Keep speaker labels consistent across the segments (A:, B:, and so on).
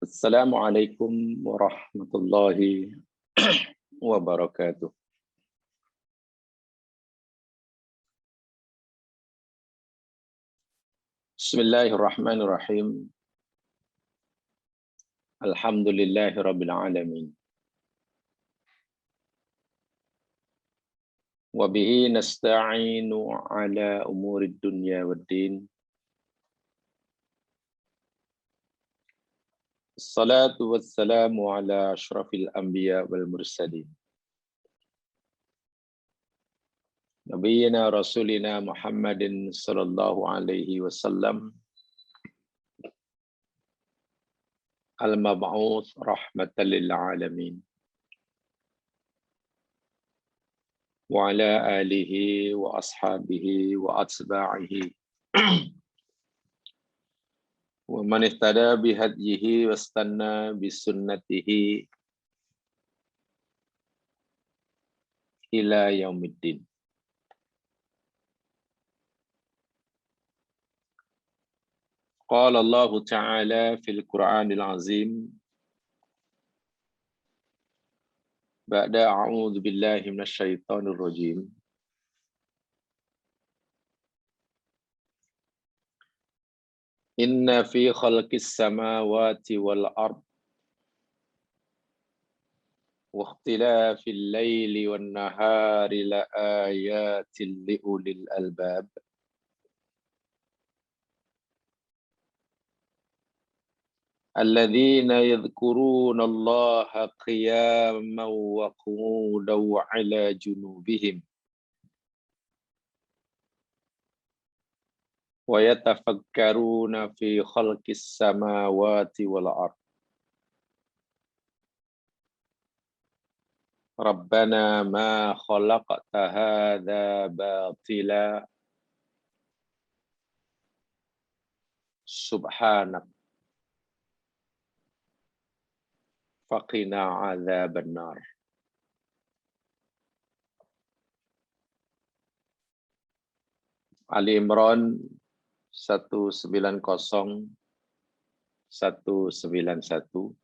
A: Assalamualaikum warahmatullahi wabarakatuh. Bismillahirrahmanirrahim. Alhamdulillahi rabbil alamin. Wa bihi nasta'inu ala umurid dunya waddin. Assalatu wassalamu ala asyrafil anbiya wal mursalin. Nabiyyina rasulina Muhammadin sallallahu alaihi wasallam. Al-mab'uts rahmatan lil alamin. Wa ala alihi wa ashabihi wa atba'ihi. Wa man ihtada bihadyihi wastanna bisunnatihi ila yaumiddin. Qala Allah Ta'ala fil Qur'anil Azim ba'da a'udzu billahi minasy syaithanir rajim. Inna fi khalqis samawati wal ard wa ikhtilafil laili wan nahari la ayatin li ulil albab. Alladzina yadhkuruna Allaha qiyaman wa qu'udan wa 'ala junubihim wa yatafakkaruna fi khalqis samawati wal ard. Rabbana ma khalaqta hadza batila subhanak faqina adzaban nar. Ali Imran 190 191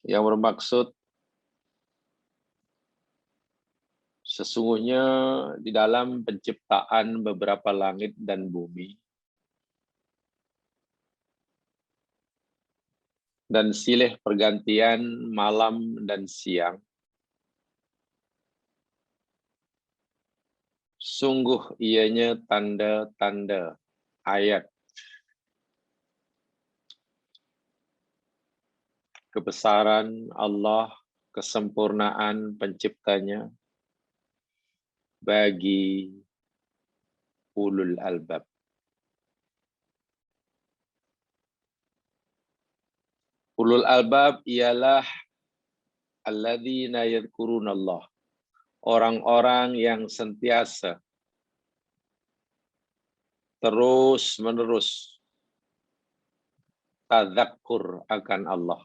A: yang bermaksud sesungguhnya di dalam penciptaan beberapa langit dan bumi dan silih pergantian malam dan siang, sungguh ianya tanda-tanda ayat kebesaran Allah, kesempurnaan penciptanya bagi ulul albab. Ulul albab ialah alladzina yadhkurunallah, orang-orang yang sentiasa terus-menerus tadzakkur akan Allah.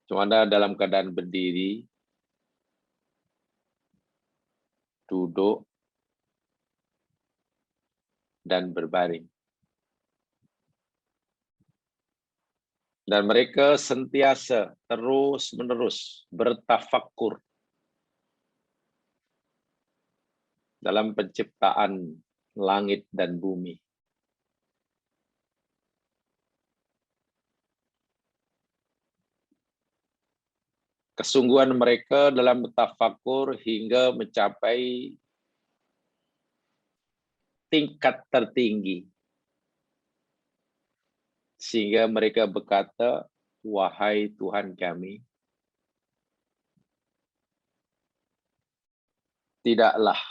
A: Cuma ada dalam keadaan berdiri, duduk, dan berbaring. Dan mereka sentiasa terus-menerus bertafakkur dalam penciptaan langit dan bumi. Kesungguhan mereka dalam bertafakur hingga mencapai tingkat tertinggi. Sehingga mereka berkata, wahai Tuhan kami, tidaklah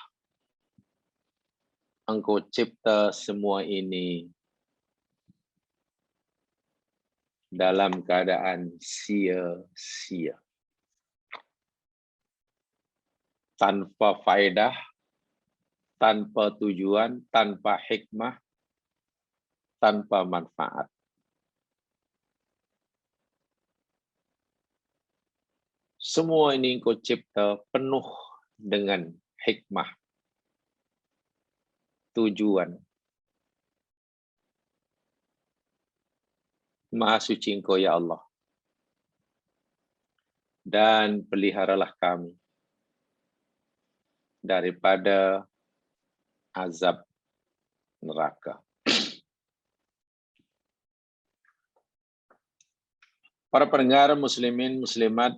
A: Engkau cipta semua ini dalam keadaan sia-sia. Tanpa faedah, tanpa tujuan, tanpa hikmah, tanpa manfaat. Semua ini Engkau cipta penuh dengan hikmah, tujuan. Maha suci Engkau ya Allah. Dan peliharalah kami daripada azab neraka. Para pendengar muslimin, muslimat,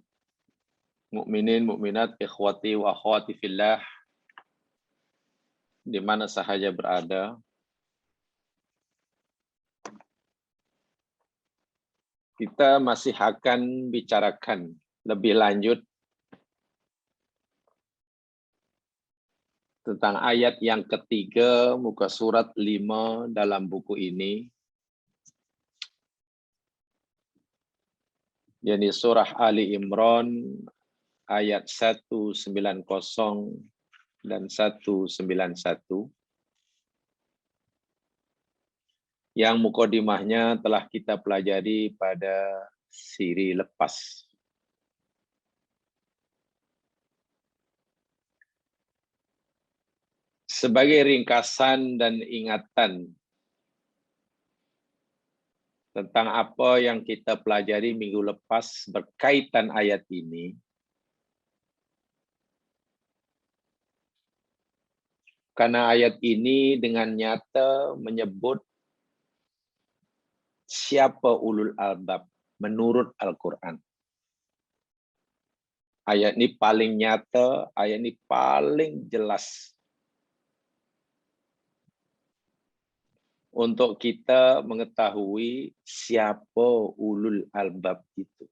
A: mukminin, mukminat, ikhwati wa akhwati fillah, di mana sahaja berada, kita masih akan bicarakan lebih lanjut tentang ayat yang ketiga, muka surat 5 dalam buku ini, yakni surah Ali Imran ayat 190 dan 191. Yang mukadimahnya telah kita pelajari pada siri lepas. Sebagai ringkasan dan ingatan tentang apa yang kita pelajari minggu lepas berkaitan ayat ini, karena ayat ini dengan nyata menyebut siapa ulul albab menurut Al-Quran. Ayat ini paling nyata, ayat ini paling jelas untuk kita mengetahui siapa ulul albab itu.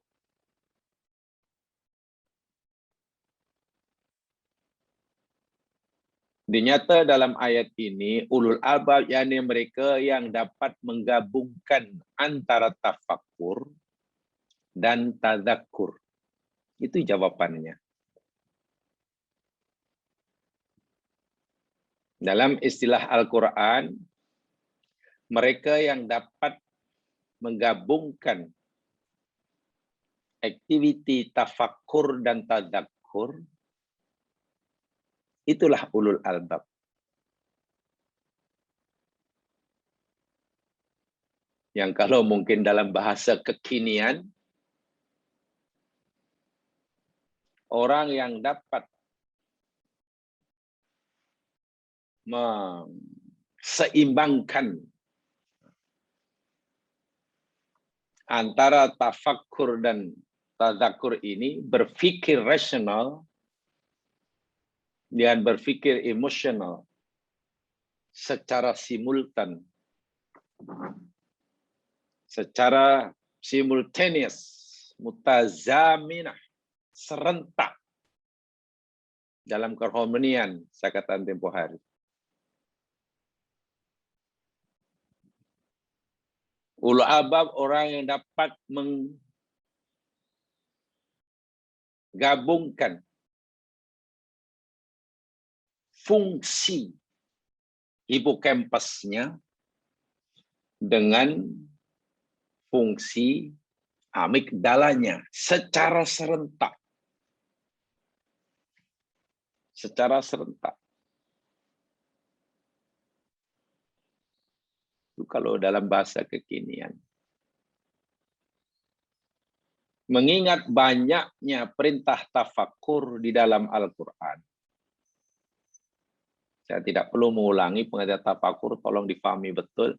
A: Dinyata dalam ayat ini, ulul albab yakni mereka yang dapat menggabungkan antara tafakkur dan tadzakur. Itu jawabannya. Dalam istilah Al-Quran, mereka yang dapat menggabungkan aktiviti tafakkur dan tadzakur, itulah ulul albab. Yang kalau mungkin dalam bahasa kekinian, orang yang dapat seimbangkan antara tafakkur dan tadzakur ini, berpikir rasional dan berpikir emosional secara simultan, secara simultaneous, mutazaminah, serentak dalam keharmonian, saya katakan tempoh hari. Ulul albab orang yang dapat menggabungkan fungsi hipokampusnya dengan fungsi amigdalanya secara serentak. Secara serentak. Itu kalau dalam bahasa kekinian. Mengingat banyaknya perintah tafakkur di dalam Al-Quran. Saya tidak perlu mengulangi pengertian tafakkur, tolong difahami betul.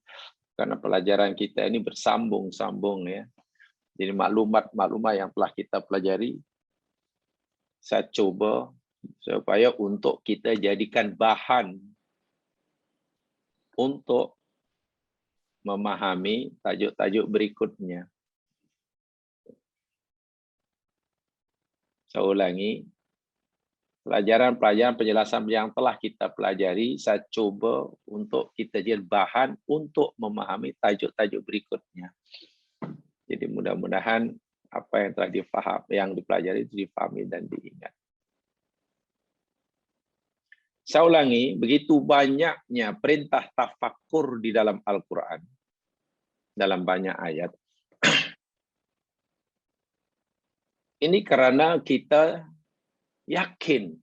A: Karena pelajaran kita ini bersambung-sambung ya. Jadi maklumat-maklumat yang telah kita pelajari, saya coba supaya untuk kita jadikan bahan untuk memahami tajuk-tajuk berikutnya. Saya ulangi, pelajaran-pelajaran penjelasan yang telah kita pelajari, saya coba untuk kita jadi bahan untuk memahami tajuk-tajuk berikutnya. Jadi mudah-mudahan apa yang telah difahami, yang dipelajari itu difahami dan diingat. Saya ulangi, begitu banyaknya perintah tafakkur di dalam Al-Quran, dalam banyak ayat. Ini karena kita yakin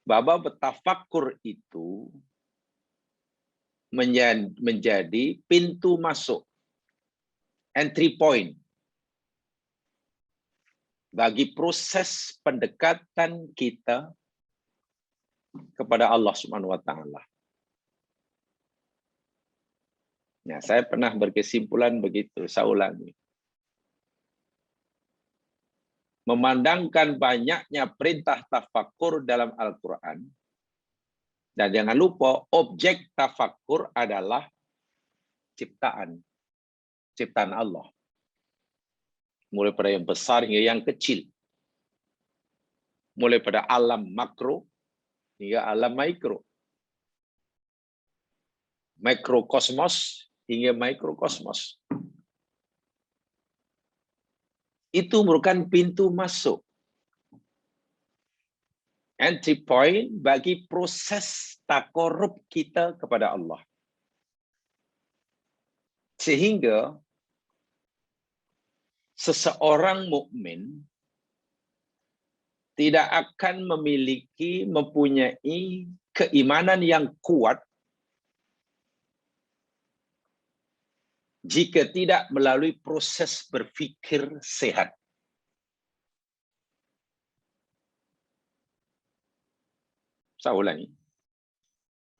A: bahwa bertafakkur itu menjadi pintu masuk, entry point bagi proses pendekatan kita kepada Allah Subhanahu wa taala. Nah, saya pernah berkesimpulan begitu, saya ulangi. Memandangkan banyaknya perintah tafakkur dalam Al-Quran, dan jangan lupa objek tafakkur adalah ciptaan Allah. Mulai pada yang besar hingga yang kecil. Mulai pada alam makro hingga alam mikro. Mikrokosmos hingga mikrokosmos. Itu merupakan pintu masuk, entry point bagi proses takarub kita kepada Allah. Sehingga seseorang mukmin tidak akan mempunyai keimanan yang kuat jika tidak melalui proses berfikir sehat. Saya ulangi.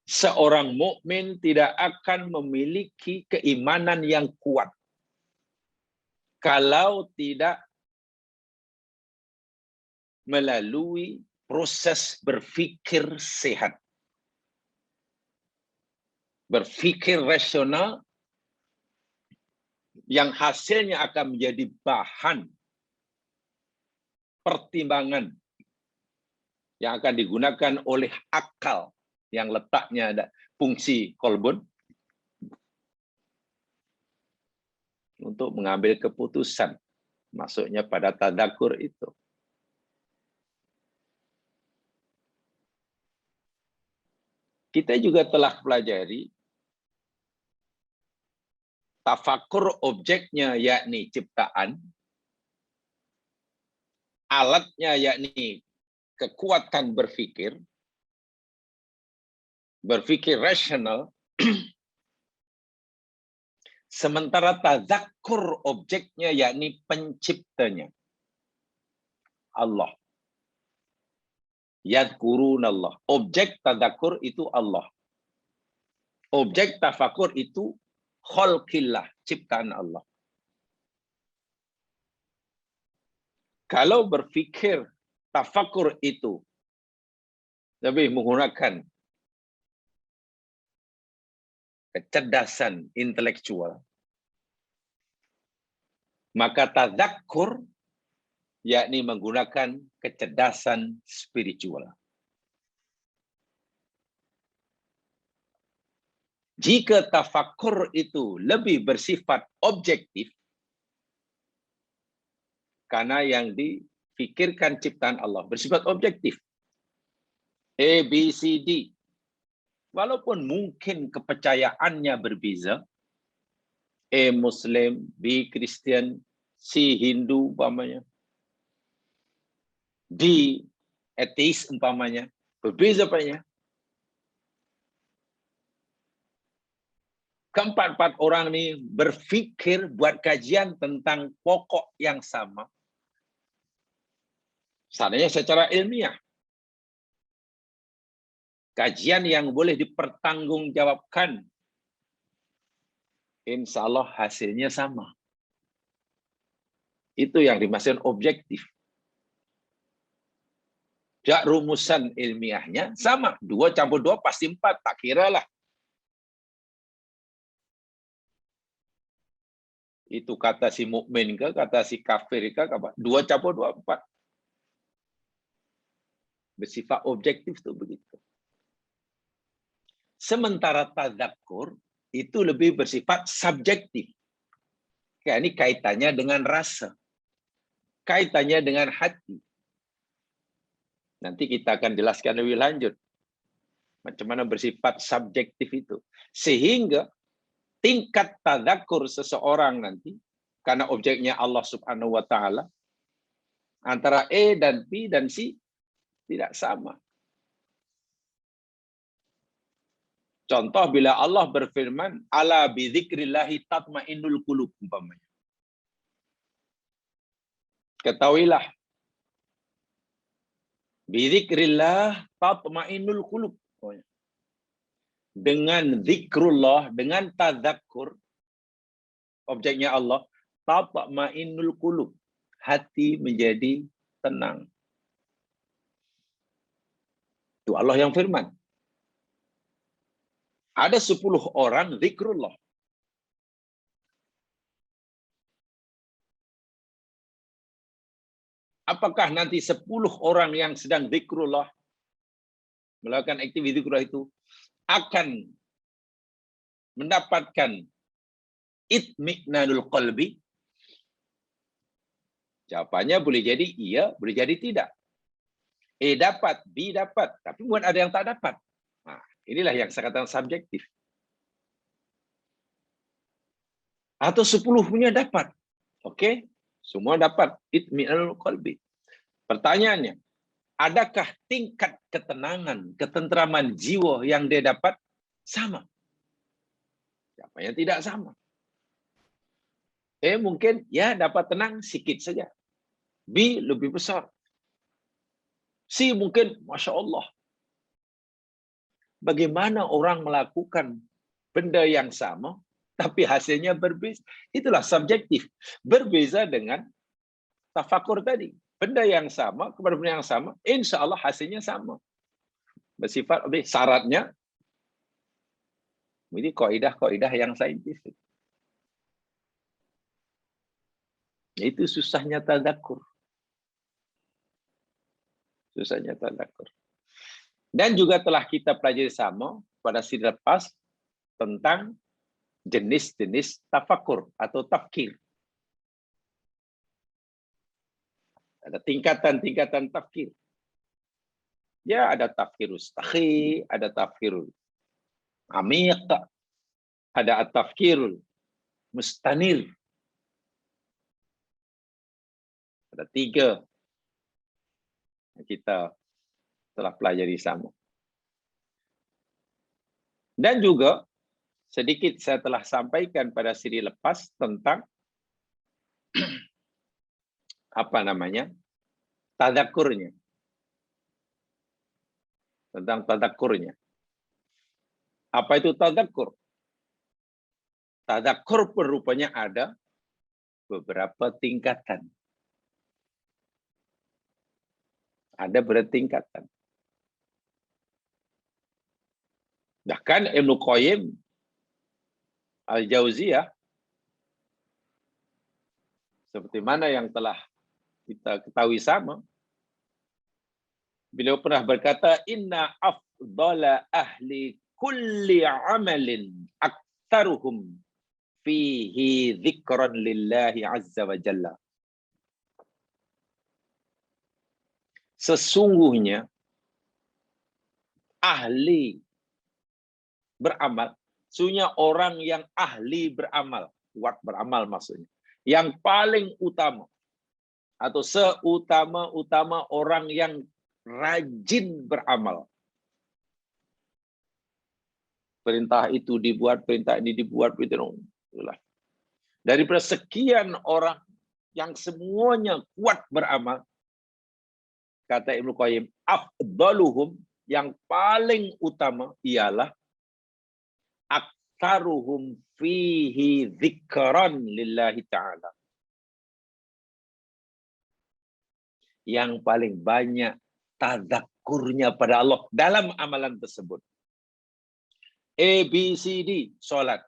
A: Seorang mukmin tidak akan memiliki keimanan yang kuat kalau tidak melalui proses berfikir sehat. Berfikir rasional yang hasilnya akan menjadi bahan pertimbangan yang akan digunakan oleh akal yang letaknya ada fungsi kolbun untuk mengambil keputusan. Maksudnya pada tadakur itu. Kita juga telah pelajari tafakur objeknya yakni ciptaan, alatnya yakni kekuatan berfikir rasional, sementara tadzakur objeknya yakni penciptanya, Allah. Yadkurunallah. Objek tadzakur itu Allah. Objek tafakur itu khalqillah, ciptaan Allah. Kalau berfikir tafakur itu lebih menggunakan kecerdasan intelektual, maka tadzakur yakni menggunakan kecerdasan spiritual. Jika tafakur itu lebih bersifat objektif, karena yang difikirkan ciptaan Allah bersifat objektif. A, B, C, D. Walaupun mungkin kepercayaannya berbeza, A Muslim, B Kristen, C Hindu umpamanya, D ateis umpamanya, berbeza banyak. Keempat-empat orang ini berpikir buat kajian tentang pokok yang sama. Seandainya secara ilmiah. Kajian yang boleh dipertanggungjawabkan. Insya Allah hasilnya sama. Itu yang dimaksud objektif. Jak rumusan ilmiahnya sama. 2 campur 2 pasti 4. Tak kira lah. Itu kata si mukmin ke, kata si kafir ke, 2 campur 2, 4. Bersifat objektif itu begitu. Sementara tadzakur itu lebih bersifat subjektif. Kayak ini kaitannya dengan rasa. Kaitannya dengan hati. Nanti kita akan jelaskan lebih lanjut. Macam mana bersifat subjektif itu. Sehingga tingkat tadzakur seseorang nanti, karena objeknya Allah Subhanahu wa Ta'ala, antara A dan B dan C tidak sama. Contoh bila Allah berfirman, ala bidzikrillahi tatmainnul qulub umpamanya. Ketahuilah, bidzikrillah tatmainnul qulub. Dengan zikrullah, dengan tazakkur, objeknya Allah, tatmainnul qulub. Hati menjadi tenang. Itu Allah yang firman. Ada 10 orang zikrullah. Apakah nanti 10 orang yang sedang zikrullah, melakukan aktivitas zikrullah itu, akan mendapatkan itmi'nanul qalbi? Jawabannya boleh jadi iya, boleh jadi tidak. A dapat, B dapat, tapi bukan ada yang tak dapat. Nah, inilah yang saya katakan subjektif. Atau 10 punya dapat. Oke, semua dapat itmi'nanul qalbi. Pertanyaannya, adakah tingkat ketenangan, ketentraman jiwa yang dia dapat sama? Jawabannya tidak sama. Mungkin ya dapat tenang sikit saja. B lebih besar. C mungkin Masya Allah. Bagaimana orang melakukan benda yang sama, tapi hasilnya berbeza? Itulah subjektif. Berbeza dengan tafakur tadi. Benda yang sama, kepada benda yang sama, insya Allah hasilnya sama. Bersifat syaratnya, ini kaidah-kaidah yang saintifik. Itu susahnya tadzakur. Susahnya tadzakur. Dan juga telah kita pelajari sama pada siri lepas tentang jenis-jenis tafakur atau tafkir. Ada tingkatan-tingkatan tafkir. Ya, ada tafkirus takhi, ada tafkirul amiq, ada at-tafkirul mustanir. Ada 3 yang kita telah pelajari sama. Dan juga sedikit saya telah sampaikan pada siri lepas tentang apa namanya? Tadzakurnya. Tentang tadzakurnya. Apa itu tadzakur? Tadzakur rupanya ada beberapa tingkatan. Ada bertingkatan. Bahkan Ibnu Qayyim Al-Jauziyah, seperti mana yang telah kita ketahui sama, beliau pernah berkata, inna afdala ahli kulli amalin aktaruhum fihi dzikran lillahi azza wa jalla. Sesungguhnya ahli beramal, sesungguhnya orang yang ahli beramal, kuat beramal maksudnya, yang paling utama atau seutama-utama orang yang rajin beramal. Perintah itu dibuat, perintah ini dibuat, daripada sekian orang yang semuanya kuat beramal, kata Ibnu Qayyim, afdaluhum, yang paling utama ialah aktaruhum fihi dzikran lillahi ta'ala. Yang paling banyak tadzakurnya pada Allah dalam amalan tersebut. A, B, C, D, solat.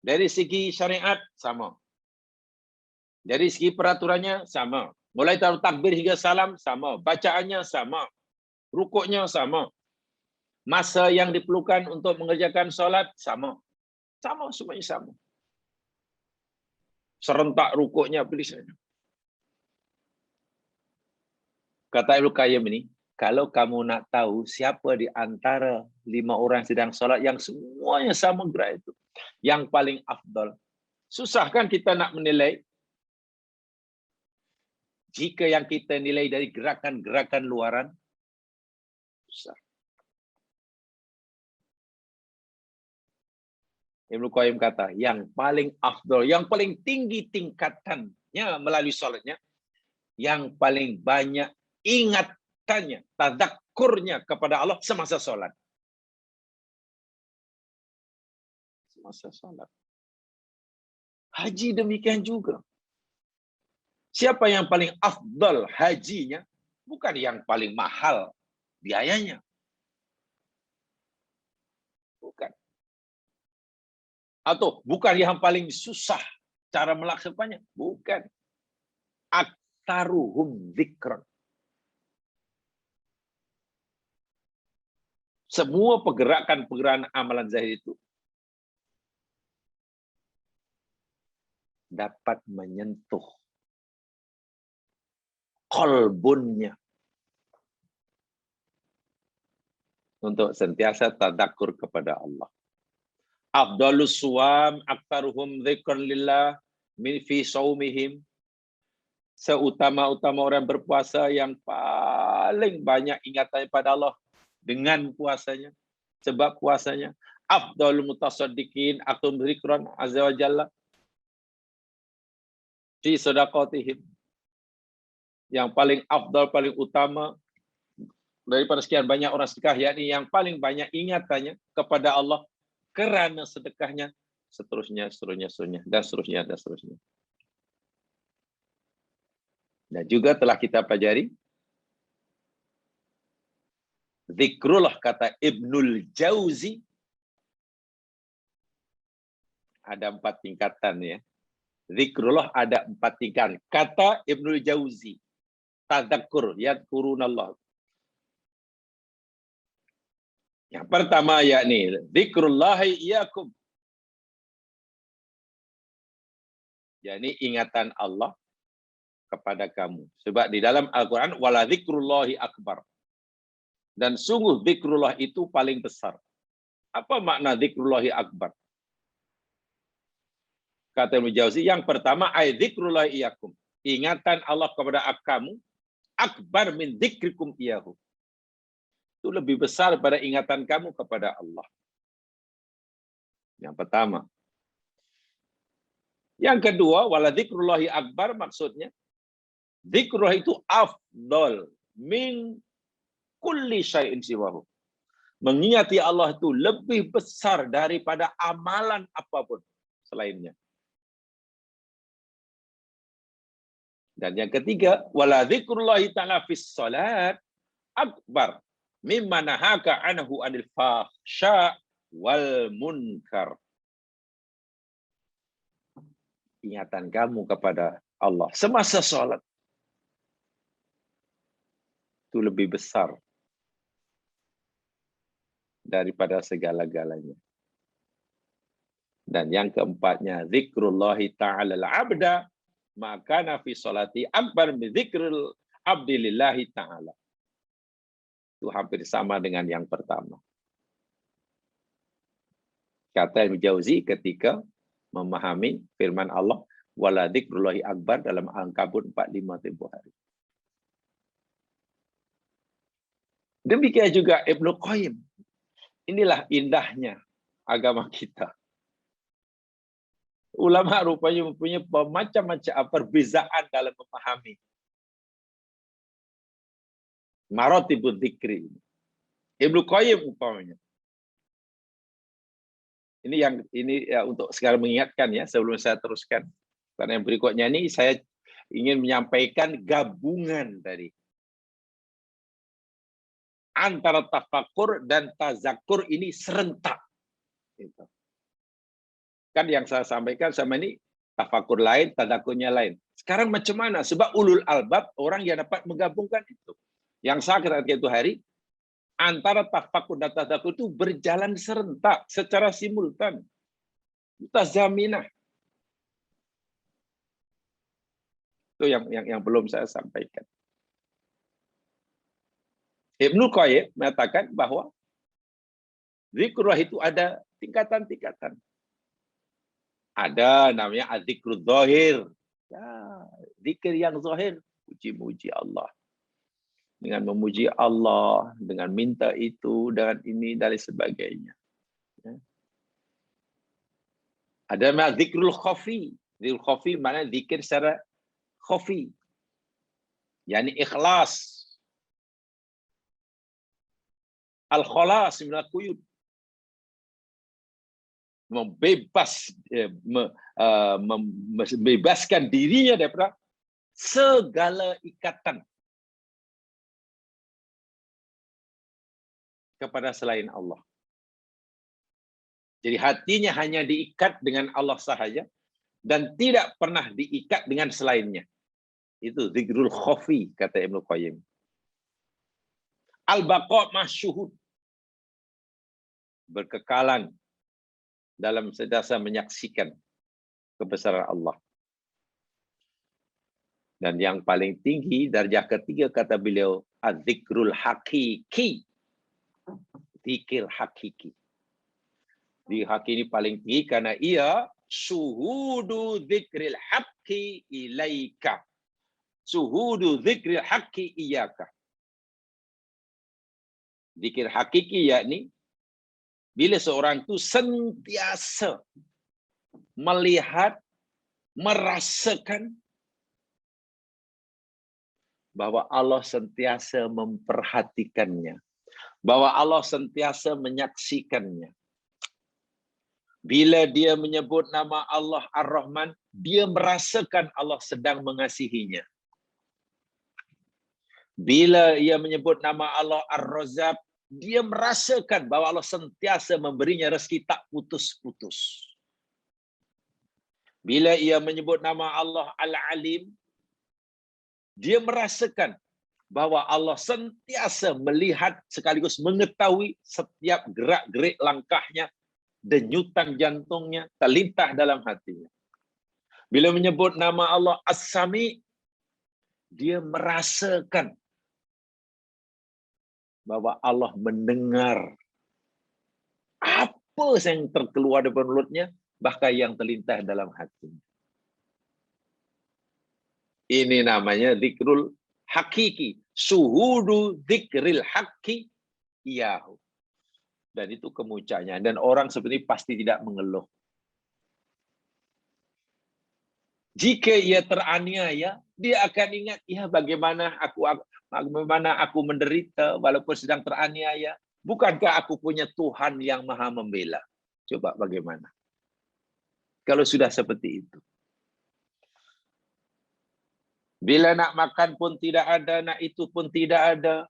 A: Dari segi syariat, sama. Dari segi peraturannya, sama. Mulai taruh takbir hingga salam, sama. Bacaannya sama. Rukuknya sama. Masa yang diperlukan untuk mengerjakan solat, sama. Sama, semuanya sama. Serentak rukuknya, pilih saja. Kata Ibnu Qayyim ini, kalau kamu nak tahu siapa di antara 5 orang yang sedang solat yang semuanya sama gerak itu, yang paling afdal. Susah kan kita nak menilai? Jika yang kita nilai dari gerakan-gerakan luaran, susah. Ibnu Qayyim kata, yang paling afdol, yang paling tinggi tingkatannya melalui sholatnya, yang paling banyak ingatannya, tadzakurnya kepada Allah semasa sholat. Semasa sholat. Haji demikian juga. Siapa yang paling afdal hajinya? Bukan yang paling mahal biayanya. Bukan. Atau bukan yang paling susah cara melaksanakannya. Bukan. Aktaruhum dzikran. Semua pergerakan amalan zahir itu dapat menyentuh kolbunnya untuk sentiasa tadzakur kepada Allah. Afdalus suwam aktaruhum dzikran lillah min fi shaumihim. Seutama-utama orang berpuasa yang paling banyak ingatannya pada Allah dengan puasanya, sebab puasanya. Afdalul mutasaddiqin aktum dzikran azza wa jalla fi shadaqatihim. Yang paling afdal, paling utama daripada sekian banyak orang sedekah, yakni yang paling banyak ingatannya kepada Allah kerana sedekahnya, seterusnya, dan seterusnya. Dan juga telah kita pelajari, zikrullah, kata Ibnul Jauzi, ada 4 tingkatan ya. Zikrullah ada 4 tingkatan. Kata Ibnul Jauzi, tadzakur, yadkurunallah. Yang pertama yakni zikrullahi iyyakum. Yakni ingatan Allah kepada kamu. Sebab di dalam Al-Qur'an wala zikrullahi akbar. Dan sungguh zikrullah itu paling besar. Apa makna zikrullahi akbar? Kata Ibnu Jauzi, yang pertama ay zikrullahi iyyakum. Ingatan Allah kepada kamu akbar min dzikrikum iyyahu. Itu lebih besar pada ingatan kamu kepada Allah. Yang pertama. Yang kedua, wala dzikrullahi akbar, maksudnya zikrullah itu afdal min kulli syai'in siwahu. Mengingati Allah itu lebih besar daripada amalan apapun selainnya. Dan yang ketiga, wala dzikrullahi ta'ala fis salat akbar mimma nahaka anhu anil fahsya wal munkar. Ingatan kamu kepada Allah semasa sholat itu lebih besar daripada segala-galanya. Dan yang keempatnya, zikrullahi ta'ala al-abda maka nafi sholati akbar min zikril abdi lillahi ta'ala. Itu hampir sama dengan yang pertama. Kata Ibnu Jauzi ketika memahami firman Allah, wala dzikrullahi akbar dalam Al-Ankabut 45 tempoh hari. Demikian juga Ibnu Qayyim. Inilah indahnya agama kita. Ulama rupanya mempunyai macam-macam perbezaan dalam memahami maratibud dzikri. Ibnu Qayyim umpamanya. Ini ya, untuk sekarang mengingatkan ya sebelum saya teruskan. Karena yang berikutnya ini saya ingin menyampaikan gabungan dari antara tafakur dan tazakur ini serentak. Gitu. Kan yang saya sampaikan sama ini tafakur lain, tazakurnya lain. Sekarang macam mana? Sebab ulul albab orang yang dapat menggabungkan itu. Yang saya katakan itu hari antara tafakur dan tazakur itu berjalan serentak secara simultan. Mutazaminah. Itu yang belum saya sampaikan. Ibnu Qayyim mengatakan bahwa zikrullah itu ada tingkatan-tingkatan. Ada namanya az-zikrul zahir. Ya, zikir yang zahir, puji-muji Allah. Dengan memuji Allah, dengan minta itu, dengan ini, dan sebagainya. Ya. Ada nama zikrul khafi. Zikrul khafi maknanya zikir secara khafi. Yani ikhlas. Al-khalas minal quyud. Membebaskan dirinya daripada segala ikatan kepada selain Allah. Jadi hatinya hanya diikat dengan Allah sahaja dan tidak pernah diikat dengan selainnya. Itu zikrul khafi, kata Ibnu Qayyim. Al-baqa' masyuhud. Berkekalan dalam sentiasa menyaksikan kebesaran Allah. Dan yang paling tinggi, darjah ketiga, kata beliau, az-zikrul hakiki. Zikir hakiki. Di haki ini paling tinggi karena ia syuhudu zikril haqqi ilaika. Syuhudu zikril haqqi iyaka. Zikir hakiki yakni bila seorang itu sentiasa melihat, merasakan bahwa Allah sentiasa memperhatikannya, bahwa Allah sentiasa menyaksikannya. Bila dia menyebut nama Allah Ar-Rahman, dia merasakan Allah sedang mengasihinya. Bila ia menyebut nama Allah Ar-Razzaq, dia merasakan bahwa Allah sentiasa memberinya rezeki tak putus-putus. Bila ia menyebut nama Allah Al-Alim, dia merasakan bahwa Allah sentiasa melihat sekaligus mengetahui setiap gerak-gerik langkahnya, denyutan jantungnya, terlintah dalam hatinya. Bila menyebut nama Allah As-Sami, dia merasakan bahwa Allah mendengar apa yang terkeluar dari mulutnya, bahkan yang terlintas dalam hatinya. Ini namanya zikrul hakiki. Syuhudu zikril haqqi iyahu. Dan itu kemuncaknya. Dan orang seperti pasti tidak mengeluh. Jika ia teraniaya, dia akan ingat, ya bagaimana aku menderita walaupun sedang teraniaya. Bukankah aku punya Tuhan yang maha membela? Coba bagaimana? Kalau sudah seperti itu. Bila nak makan pun tidak ada, nak itu pun tidak ada.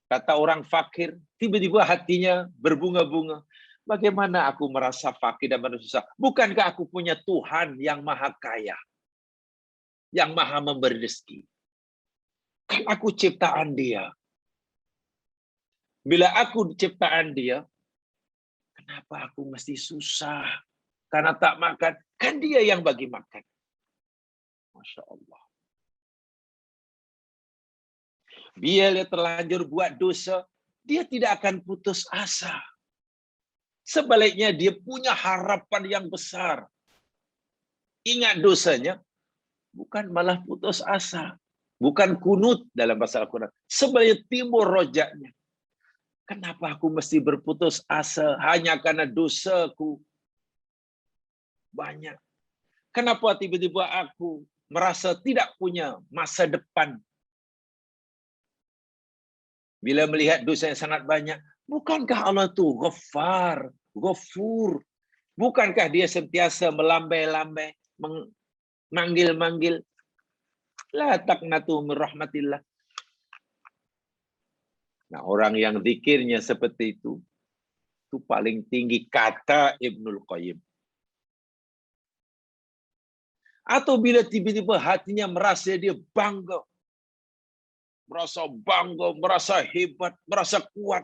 A: Kata orang fakir, tiba-tiba hatinya berbunga-bunga. Bagaimana aku merasa fakir dan merasa susah? Bukankah aku punya Tuhan yang maha kaya? Yang maha memberi rezeki? Kan aku ciptaan dia. Bila aku ciptaan dia, kenapa aku mesti susah? Karena tak makan. Kan dia yang bagi makan. Masya Allah. Bila dia terlanjur buat dosa, dia tidak akan putus asa. Sebaliknya dia punya harapan yang besar. Ingat dosanya, bukan malah putus asa. Bukan kunut dalam bahasa Al-Quran. Sebaliknya timbul rojaknya. Kenapa aku mesti berputus asa hanya karena dosaku banyak? Kenapa tiba-tiba aku merasa tidak punya masa depan? Bila melihat dosa yang sangat banyak, bukankah Allah itu Ghaffar, Ghafur? Bukankah dia sentiasa melambai-lambai, manggil-manggil? La taqnatu min rahmatillah. Nah, orang yang zikirnya seperti itu paling tinggi, kata Ibnul Qayyim. Atau bila tiba-tiba hatinya merasa dia bangga, merasa hebat, merasa kuat.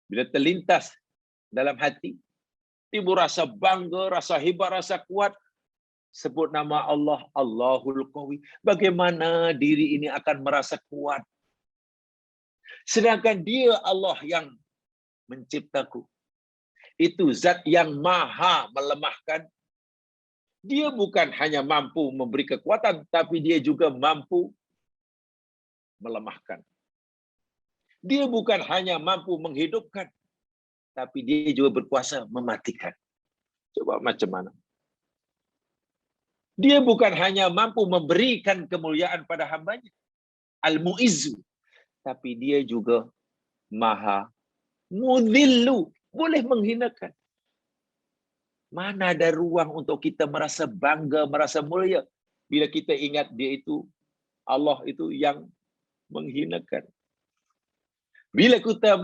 A: Bila terlintas dalam hati, timbul rasa bangga, rasa hebat, rasa kuat, sebut nama Allah, Allahul Qawi. Bagaimana diri ini akan merasa kuat? Sedangkan dia Allah yang menciptaku. Itu zat yang maha melemahkan. Dia bukan hanya mampu memberi kekuatan, tapi dia juga mampu melemahkan. Dia bukan hanya mampu menghidupkan, tapi dia juga berkuasa mematikan. Coba macam mana? Dia bukan hanya mampu memberikan kemuliaan pada hambanya, al-mu'izzu, tapi dia juga maha mudhillu, boleh menghinakan. Mana ada ruang untuk kita merasa bangga, merasa mulia bila kita ingat dia itu, Allah itu yang menghinakan. Bila kita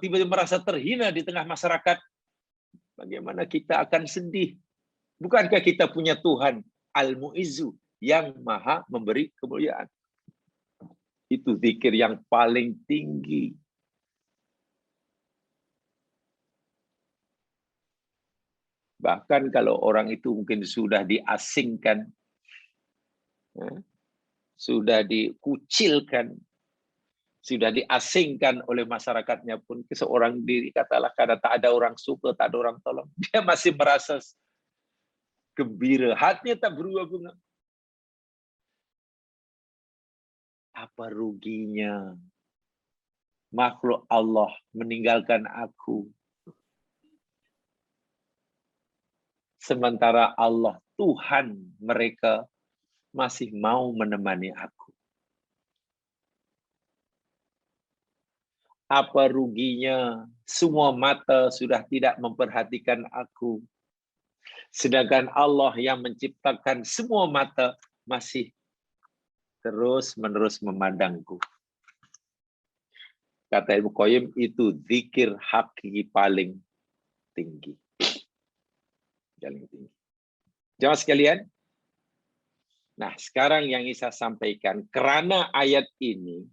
A: tiba-tiba merasa terhina di tengah masyarakat, bagaimana kita akan sedih? Bukankah kita punya Tuhan Al-Mu'izzu yang maha memberi kemuliaan? Itu zikir yang paling tinggi. Bahkan kalau orang itu mungkin sudah diasingkan, sudah dikucilkan, sudah diasingkan oleh masyarakatnya pun, seorang diri katalah karena tak ada orang suka, tak ada orang tolong, dia masih merasa gembira, hatinya tak berubah-ubah. Apa ruginya makhluk Allah meninggalkan aku, sementara Allah Tuhan mereka masih mau menemani aku. Apa ruginya semua mata sudah tidak memperhatikan aku, sedangkan Allah yang menciptakan semua mata masih terus-menerus memandangku. Kata Ibnu Qayyim, itu zikir hakiki paling tinggi. Paling tinggi. Jemaah sekalian, nah sekarang yang saya sampaikan, kerana ayat ini,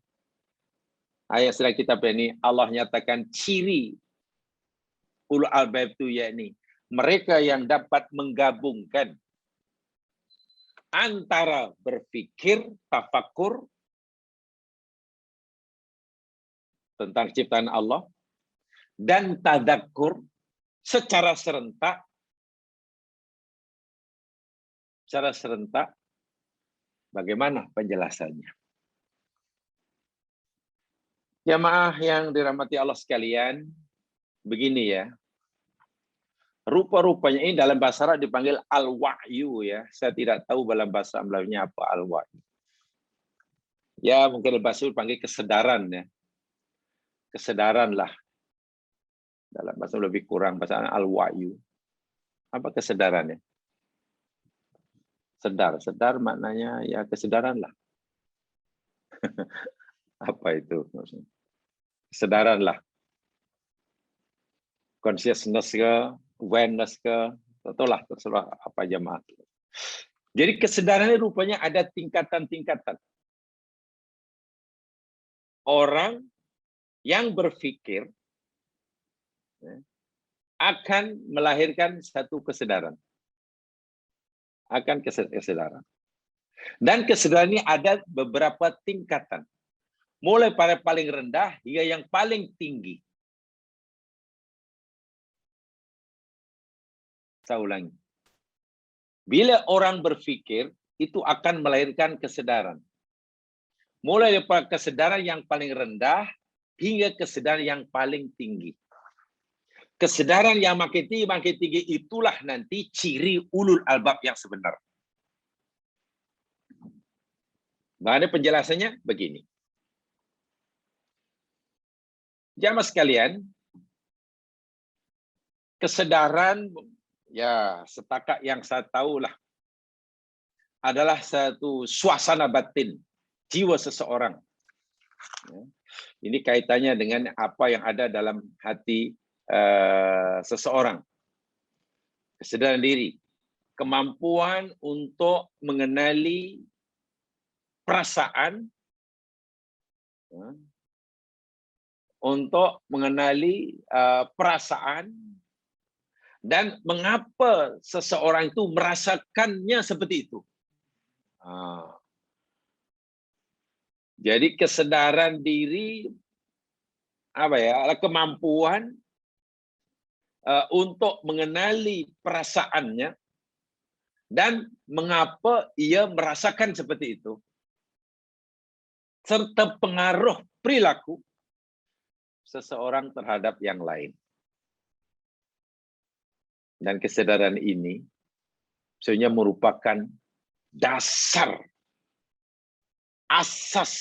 A: ayat setelah kita ini, Allah nyatakan ciri ulul albab itu, yakni mereka yang dapat menggabungkan antara berpikir, tafakur tentang ciptaan Allah dan tadakkur secara serentak. Secara serentak, bagaimana penjelasannya? Jamaah yang dirahmati Allah sekalian, begini ya. Rupa-rupanya ini dalam bahasa Arab dipanggil al-wa'yu ya. Saya tidak tahu dalam bahasa Melayunya apa al-wa'yu. Ya mungkin bahasa dipanggil kesedaran ya. Kesedaran lah. Dalam bahasa lebih kurang bahasa al-wa'yu. Apa kesadarannya? Sedar maknanya ya kesedaran lah. Apa itu maksudnya? Kesedaran lah. Consciousness ke, awareness ke, tentulah terserah apa jemaah. Jadi kesadarannya rupanya ada tingkatan-tingkatan. Orang yang berpikir akan melahirkan satu kesadaran. Akan kesadaran. Dan kesadaran ini ada beberapa tingkatan. Mulai pada paling rendah hingga yang paling tinggi. Saya ulangi. Bila orang berpikir, itu akan melahirkan kesadaran. Mulai dari kesadaran yang paling rendah hingga kesadaran yang paling tinggi. Kesadaran yang makin tinggi itulah nanti ciri ulul albab yang sebenar. Bagaimana penjelasannya? Begini. Jamaah sekalian, kesadaran ya setakat yang saya tahulah adalah satu suasana batin jiwa seseorang. Ini kaitannya dengan apa yang ada dalam hati seseorang. Kesadaran diri, kemampuan untuk mengenali perasaan, untuk mengenali perasaan dan mengapa seseorang itu merasakannya seperti itu. Jadi kesadaran diri apa ya? Kemampuan untuk mengenali perasaannya dan mengapa ia merasakan seperti itu, serta pengaruh perilaku seseorang terhadap yang lain. Dan kesadaran ini sebenarnya merupakan dasar, asas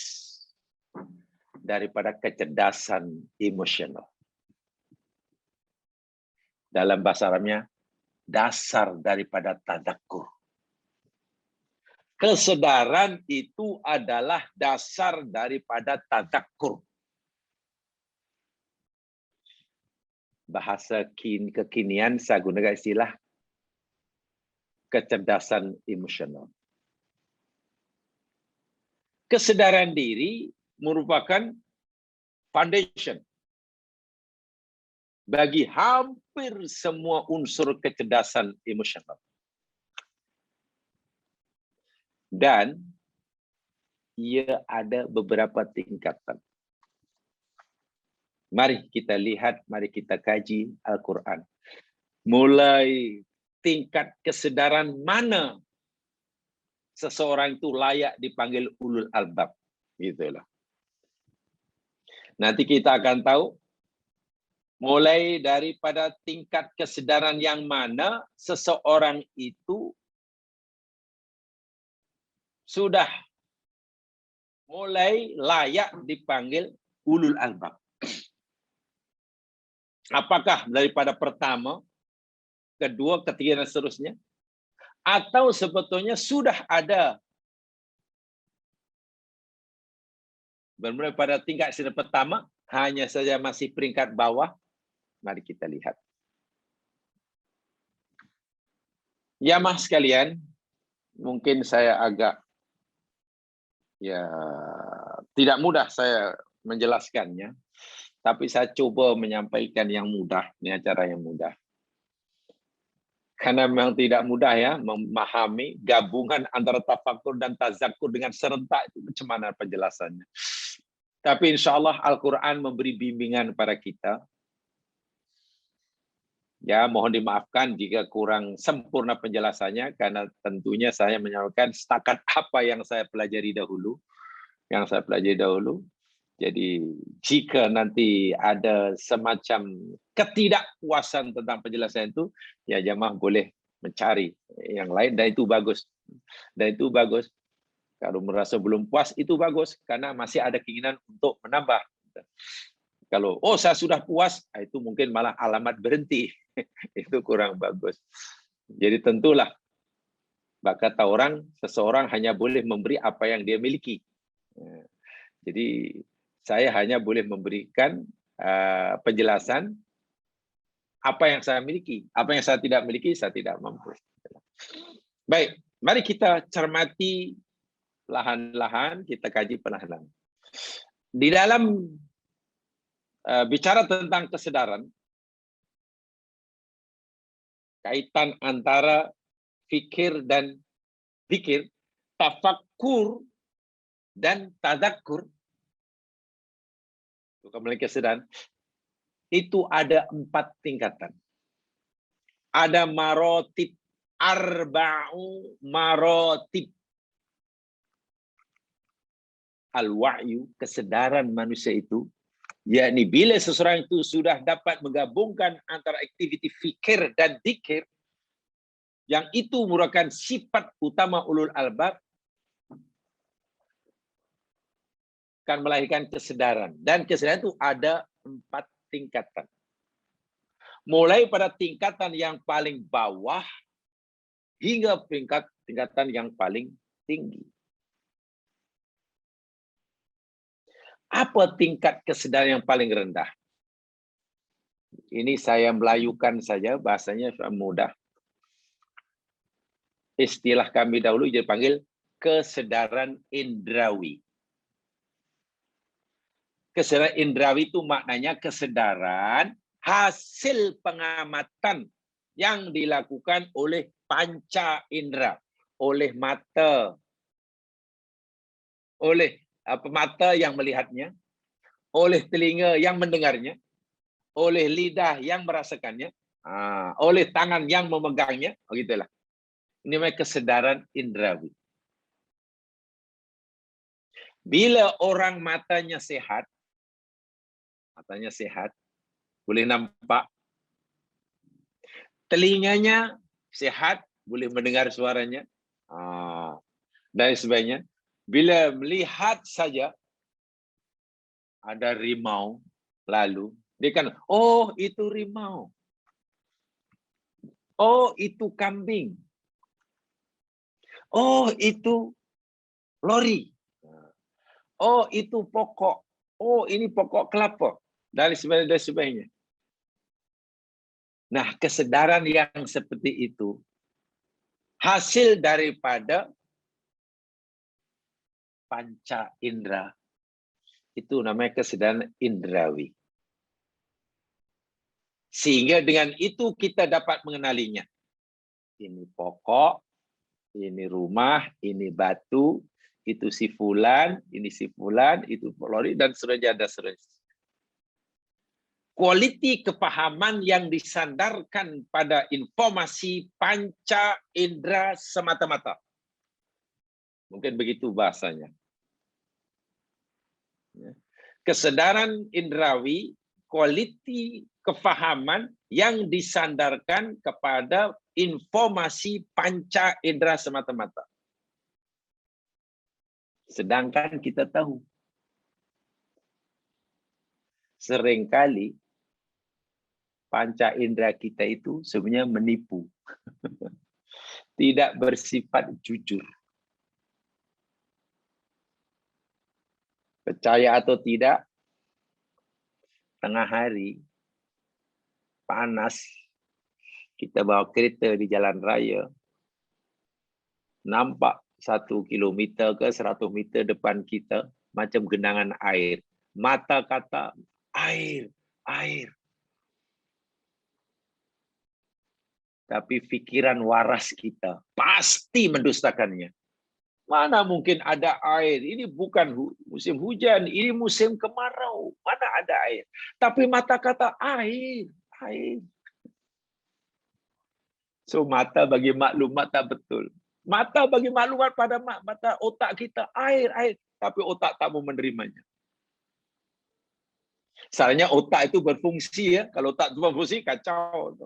A: daripada kecerdasan emosional. Dalam bahasa Arabnya, dasar daripada tadakkur. Kesadaran itu adalah dasar daripada tadakkur. Bahasa kekinian saya gunakan istilah kecerdasan emosional. Kesadaran diri merupakan foundation bagi hampir semua unsur kecerdasan emosional. Dan ia ada beberapa tingkatan. Mari kita lihat, mari kita kaji Al-Quran. Mulai tingkat kesadaran mana seseorang itu layak dipanggil ulul albab. Gitulah. Nanti kita akan tahu mulai daripada tingkat kesadaran yang mana seseorang itu sudah mulai layak dipanggil ulul albab. Apakah daripada pertama, kedua, ketiga, dan seterusnya? Atau sebetulnya sudah ada bermula pada tingkat kesadaran pertama, hanya saja masih peringkat bawah? Mari kita lihat. Jamaah sekalian, mungkin saya agak tidak mudah saya menjelaskannya, tapi saya coba menyampaikan yang mudah, dengan cara yang mudah. Karena memang tidak mudah ya memahami gabungan antara tafakur dan tazakur dengan serentak itu macam mana penjelasannya. Tapi insya Allah Al-Quran memberi bimbingan kepada kita. Ya, mohon dimaafkan jika kurang sempurna penjelasannya, karena tentunya saya menyampaikan setakat apa yang saya pelajari dahulu. Jadi jika nanti ada semacam ketidakpuasan tentang penjelasan itu, ya jamaah boleh mencari yang lain, dan itu bagus. Kalau merasa belum puas, itu bagus, karena masih ada keinginan untuk menambah. Kalau, saya sudah puas, itu mungkin malah alamat berhenti. Itu kurang bagus. Jadi tentulah, kata orang, seseorang hanya boleh memberi apa yang dia miliki. Jadi saya hanya boleh memberikan penjelasan apa yang saya miliki. Apa yang saya tidak miliki, saya tidak mampu. Baik, mari kita cermati perlahan-lahan, kita kaji perlahan-lahan. Di dalam bicara tentang kesadaran, kaitan antara fikir dan zikir, tafakkur dan tadakkur, kembali kesadaran, itu ada 4 tingkatan. Ada marotib, arba'u marotib. Al-wa'yu, kesadaran manusia itu, yakni bila seseorang itu sudah dapat menggabungkan antara aktiviti fikir dan zikir, yang itu merupakan sifat utama ulul albab, akan melahirkan kesadaran. Dan kesadaran itu ada 4 tingkatan. Mulai pada tingkatan yang paling bawah hingga tingkatan yang paling tinggi. Apa tingkat kesadaran yang paling rendah? Ini saya melayukan saja, bahasanya mudah. Istilah kami dahulu dipanggil kesadaran indrawi. Kesadaran indrawi itu maknanya kesadaran hasil pengamatan yang dilakukan oleh panca indera, oleh mata, oleh mata yang melihatnya, oleh telinga yang mendengarnya, oleh lidah yang merasakannya, oleh tangan yang memegangnya, begitulah. Ini namanya kesadaran indrawi. Bila orang matanya sehat, boleh nampak, telinganya sehat, boleh mendengar suaranya, dan sebagainya. Bila melihat saja ada rimau lalu, dia kan, oh itu rimau, oh itu kambing, oh itu lori, oh itu pokok, oh ini pokok kelapa, dan sebagainya. Nah, kesedaran yang seperti itu hasil daripada panca indera. Itu namanya kesedaran indrawi. Sehingga dengan itu kita dapat mengenalinya. Ini pokok, ini rumah, ini batu, itu si fulan, ini si fulan, itu lori, dan seterusnya ada seterusnya. Kualiti kepahaman yang disandarkan pada informasi panca indera semata-mata. Mungkin begitu bahasanya. Kesedaran indrawi, kualiti kefahaman yang disandarkan kepada informasi panca indera semata-mata. Sedangkan kita tahu, seringkali panca indera kita itu sebenarnya menipu. Tidak bersifat jujur. Percaya atau tidak, tengah hari, panas, kita bawa kereta di jalan raya, nampak 1 kilometer ke 100 meter depan kita, macam genangan air. Mata kata, air, air. Tapi pikiran waras kita pasti mendustakannya. Mana mungkin ada air? Ini bukan musim hujan, ini musim kemarau. Mana ada air? Tapi mata kata air, air. So mata bagi maklumat tak betul. Mata bagi maklumat pada mata otak kita, air, air. Tapi otak tak mau menerimanya. Sebenarnya otak itu berfungsi ya. Kalau otak itu berfungsi, kacau.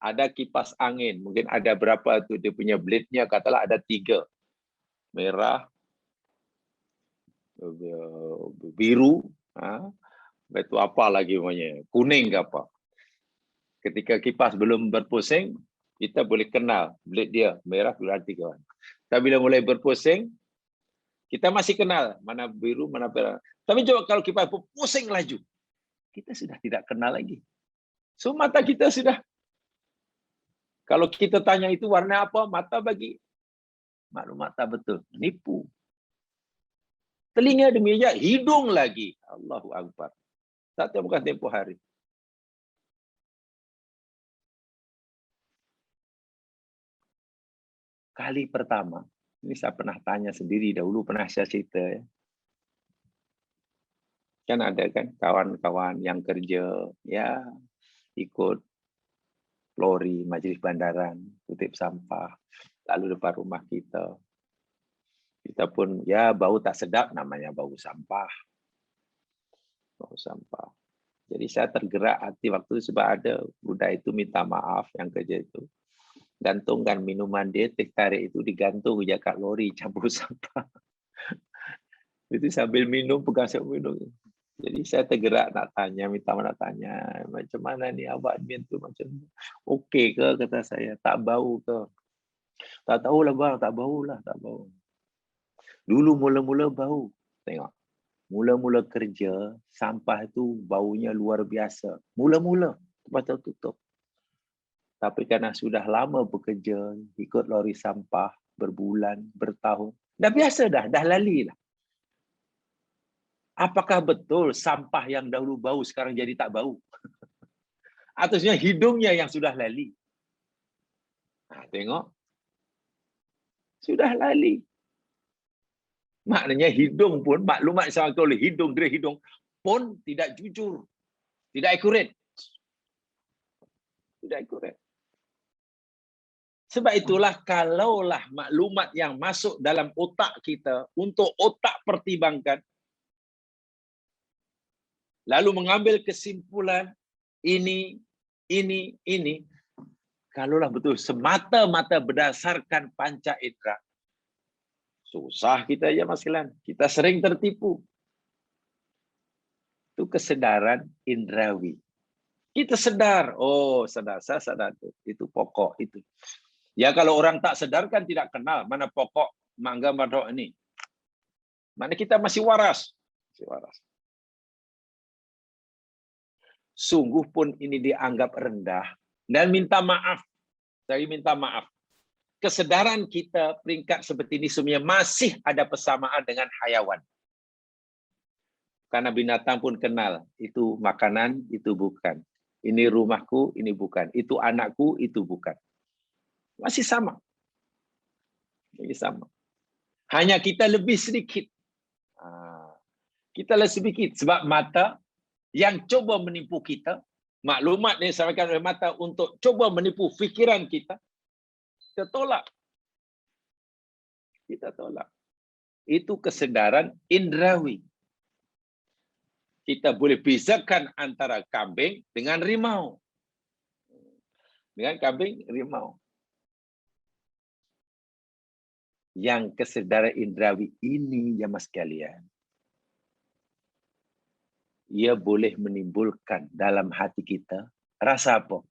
A: Ada kipas angin, mungkin ada berapa tuh dia punya blade-nya, katalah ada 3. Merah, biru, itu apa lagi namanya, kuning ke apa. Ketika kipas belum berpusing, kita boleh kenal blade dia, merah berarti kawan. Tapi bila mulai berpusing, kita masih kenal mana biru, mana merah. Tapi coba kalau kipas pusing laju, kita sudah tidak kenal lagi. So mata kita sudah, kalau kita tanya itu warna apa, mata bagi maklumat tak betul, nipu. Telinga demikian, hidung lagi. Allahu Akbar. Tak bukan tempoh hari. Kali pertama, ini saya pernah tanya sendiri dahulu, pernah saya cerita. Ya. Kan ada kan kawan-kawan yang kerja, ya ikut lori, majlis bandaran, kutip sampah, lalu depan rumah kita. Kita pun, ya bau tak sedap, namanya bau sampah. Bau sampah. Jadi saya tergerak hati waktu itu sebab ada budak itu minta maaf yang kerja itu. Gantungkan minuman dia, teh tarik itu digantung je kat lori campur sampah. Itu sambil minum, pegang sambil minum. Jadi saya tergerak nak tanya, minta nak tanya, macam mana ni awak admin tu macam okey ke, kata saya, tak bau ke? Tak tahulah bang, tak bau lah, tak bau. Dulu mula-mula bau, tengok. Mula-mula kerja, sampah itu baunya luar biasa. Mula-mula, lepas tu tutup. Tapi karena sudah lama bekerja, ikut lori sampah, berbulan, bertahun, dah biasa dah lali lah. Apakah betul sampah yang dahulu bau sekarang jadi tak bau? Atau hidungnya yang sudah lali? Nah, tengok. Sudah lali. Maknanya hidung pun, maklumat yang oleh hidung, gerak hidung pun tidak jujur. Tidak akurat. Tidak akurat. Sebab itulah kalaulah maklumat yang masuk dalam otak kita untuk otak pertimbangkan, lalu mengambil kesimpulan ini ini. Kalaulah betul semata-mata berdasarkan panca indera, susah kita ya Mas Kilan. Kita sering tertipu. Itu kesadaran indrawi. Kita sadar, oh sadar, saya sadar itu pokok itu. Ya kalau orang tak sadar kan tidak kenal mana pokok mangga madok ini. Mana kita masih waras. Sungguh pun ini dianggap rendah dan minta maaf. Saya minta maaf. Kesadaran kita peringkat seperti ini semuanya masih ada persamaan dengan hayawan. Karena binatang pun kenal, itu makanan, itu bukan. Ini rumahku, ini bukan. Itu anakku, itu bukan. Masih sama. Ini sama. Hanya kita lebih sedikit. Kita lebih sedikit. Sebab mata yang coba menipu kita, maklumat yang disampaikan oleh mata untuk coba menipu fikiran kita, kita tolak. Kita tolak. Itu kesadaran indrawi. Kita boleh bezakan antara kambing dengan rimau. Dengan kambing, rimau. Yang kesadaran indrawi ini, ya mas kalian, ia boleh menimbulkan dalam hati kita rasa apa?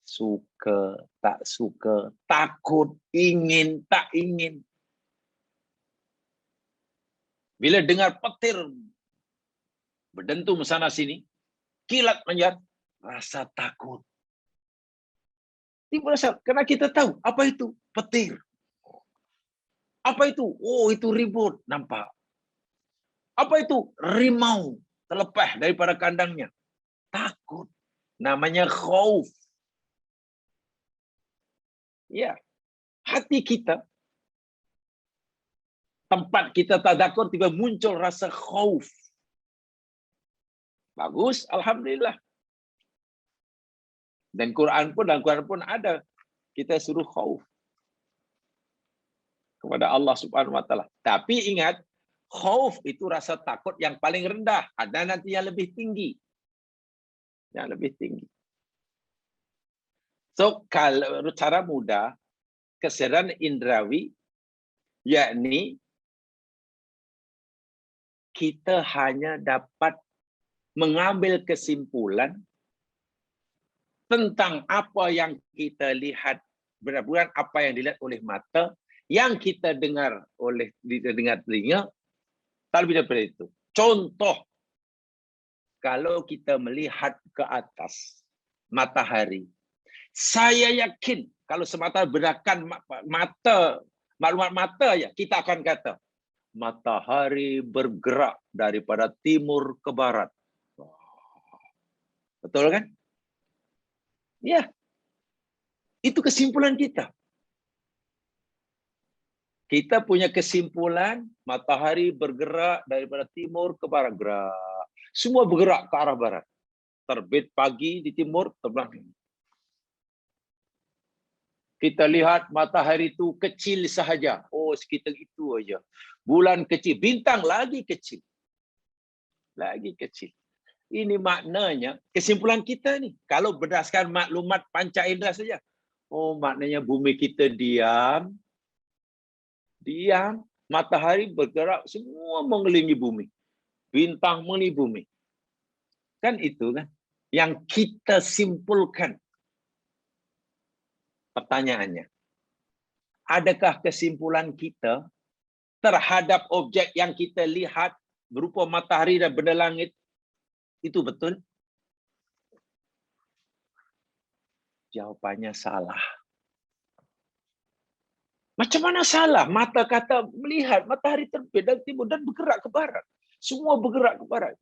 A: Suka, tak suka, takut, ingin, tak ingin. Bila dengar petir berdentum sana sini, kilat menjar, rasa takut. Timbul rasa, karena kita tahu apa itu petir. Apa itu? Oh, itu ribut, nampak. Apa itu? Rimau, terlepas daripada kandangnya. Takut. Namanya khauf. Ya, hati kita, tempat kita tadakur, tiba muncul rasa khauf. Bagus, alhamdulillah. Dan dalam Quran pun ada. Kita suruh khauf kepada Allah Subhanahu wa taala. Tapi ingat, khauf itu rasa takut yang paling rendah. Ada nanti yang lebih tinggi. Yang lebih tinggi. So, kalau cara mudah, kesadaran indrawi, yakni kita hanya dapat mengambil kesimpulan tentang apa yang kita lihat, benar-benar apa yang dilihat oleh mata, yang kita dengar oleh telinga, tak lebih daripada itu. Contoh, kalau kita melihat ke atas matahari, saya yakin kalau semata berdasarkan maklumat mata ya, kita akan kata matahari bergerak daripada timur ke barat. Betul kan? Ya. Itu kesimpulan kita. Kita punya kesimpulan matahari bergerak daripada timur ke barat. Gerak. Semua bergerak ke arah barat. Terbit pagi di timur, terbang. Kita lihat matahari itu kecil sahaja. Oh, sekitar itu aja. Bulan kecil, bintang lagi kecil. Lagi kecil. Ini maknanya kesimpulan kita nih. Kalau berdasarkan maklumat panca indera saja. Oh, maknanya bumi kita diam. Diam. Matahari bergerak, semua mengelilingi bumi. Bintang mengelilingi bumi. Kan itu kan. Yang kita simpulkan. Pertanyaannya. Adakah kesimpulan kita terhadap objek yang kita lihat berupa matahari dan benda langit itu betul? Jawapannya salah. Macam mana salah? Mata kata melihat matahari terbit dari timur dan bergerak ke barat. Semua bergerak ke barat.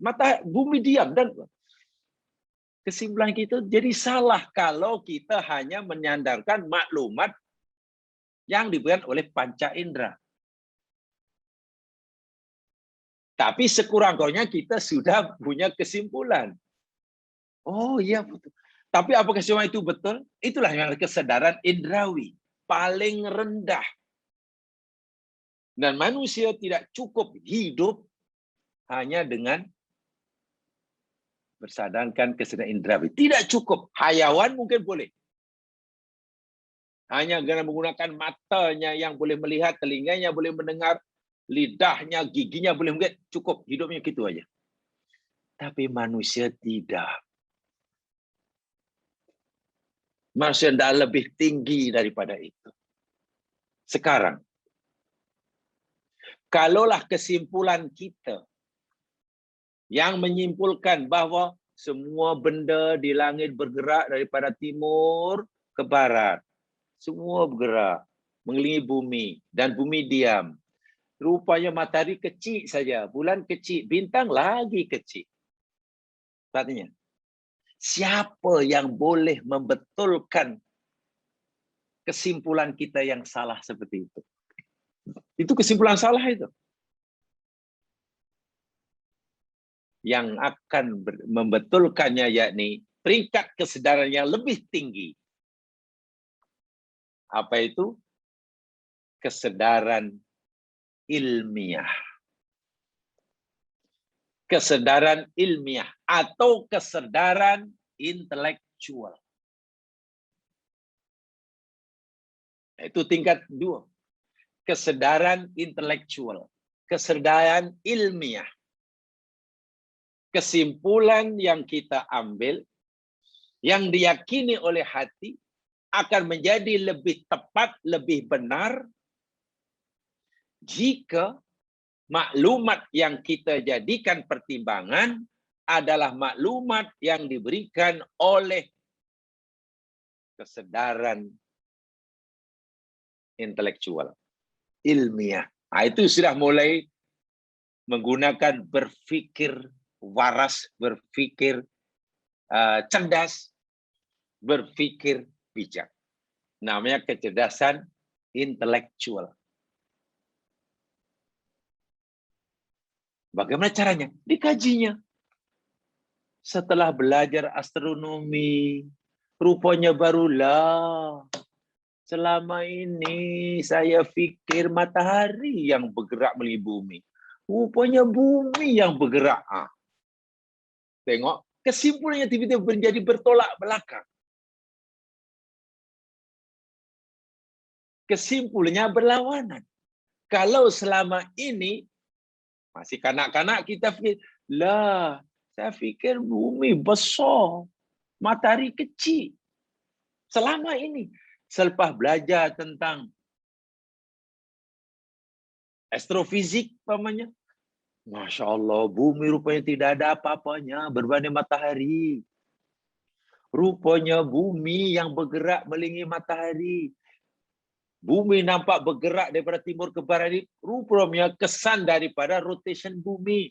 A: Bumi diam dan kesimpulan kita jadi salah kalau kita hanya menyandarkan maklumat yang diberikan oleh panca indera. Tapi sekurang-kurangnya kita sudah punya kesimpulan. Oh iya betul. Tapi apakah semua itu betul? Itulah yang kesadaran indrawi. Paling rendah. Dan manusia tidak cukup hidup hanya dengan Bersadarkan kesedaran indrawi. Tidak cukup. Hayawan mungkin boleh. Hanya dengan menggunakan matanya yang boleh melihat, telinganya boleh mendengar, lidahnya, giginya boleh melihat, cukup. Hidupnya gitu aja. Tapi manusia tidak. Manusia tidak lebih tinggi daripada itu. Sekarang, kalaulah kesimpulan kita yang menyimpulkan bahwa semua benda di langit bergerak daripada timur ke barat. Semua bergerak, mengelilingi bumi, dan bumi diam. Rupanya matahari kecil saja, bulan kecil, bintang lagi kecil. Artinya, siapa yang boleh membetulkan kesimpulan kita yang salah seperti itu? Itu kesimpulan salah itu. Yang akan membetulkannya yakni peringkat kesadaran yang lebih tinggi. Apa itu? Kesadaran ilmiah. Kesadaran ilmiah atau kesadaran intelektual. Itu tingkat 2. Kesadaran intelektual. Kesadaran ilmiah. Kesimpulan yang kita ambil, yang diyakini oleh hati, akan menjadi lebih tepat, lebih benar, jika maklumat yang kita jadikan pertimbangan adalah maklumat yang diberikan oleh kesadaran intelektual, ilmiah. Nah, itu sudah mulai menggunakan berpikir waras, berpikir cerdas, berpikir bijak. Namanya kecerdasan intelektual. Bagaimana caranya? Dikajinya. Setelah belajar astronomi, rupanya barulah selama ini saya pikir matahari yang bergerak melihat bumi. Rupanya bumi yang bergerak. Tengok, kesimpulannya tiba-tiba menjadi bertolak belakang. Kesimpulannya berlawanan. Kalau selama ini, masih kanak-kanak kita fikir, lah, saya fikir bumi besar, matahari kecil. Selama ini, selepas belajar tentang astrofizik, pamannya, Masya Allah, bumi rupanya tidak ada apa-apanya berbanding matahari. Rupanya bumi yang bergerak melilingi matahari. Bumi nampak bergerak daripada timur ke barat, rupanya kesan daripada rotation bumi.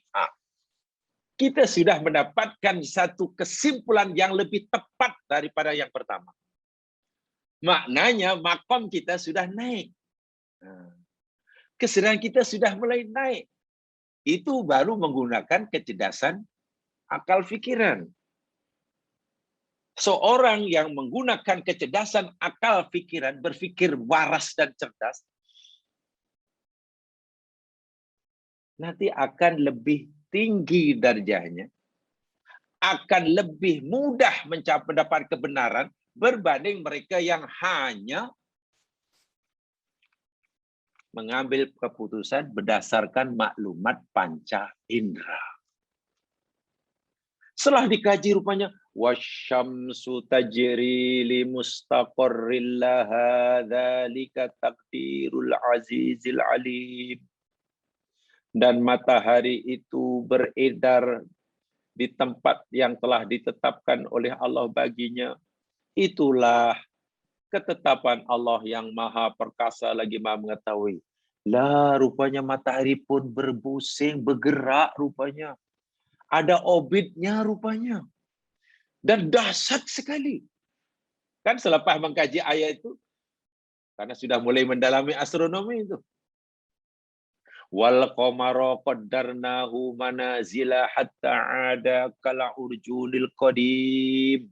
A: Kita sudah mendapatkan satu kesimpulan yang lebih tepat daripada yang pertama. Maknanya makom kita sudah naik. Kesadaran kita sudah mulai naik. Itu baru menggunakan kecerdasan akal fikiran. Seorang yang menggunakan kecerdasan akal fikiran, berpikir waras dan cerdas, nanti akan lebih tinggi darjahnya, akan lebih mudah mendapat kebenaran berbanding mereka yang hanya mengambil keputusan berdasarkan maklumat panca indera. Setelah dikaji rupanya, wasyamsu tajri li mustaqarril laha dzalika taqdirul azizil alim. Dan matahari itu beredar di tempat yang telah ditetapkan oleh Allah baginya. Itulah ketetapan Allah yang maha perkasa lagi maha mengetahui. Lah, rupanya matahari pun berbusing, bergerak rupanya. Ada orbitnya rupanya. Dan dahsyat sekali. Kan selepas mengkaji ayat itu, karena sudah mulai mendalami astronomi itu. Wal qamara qaddarnahu manazila hatta ada kala urjunil qadim.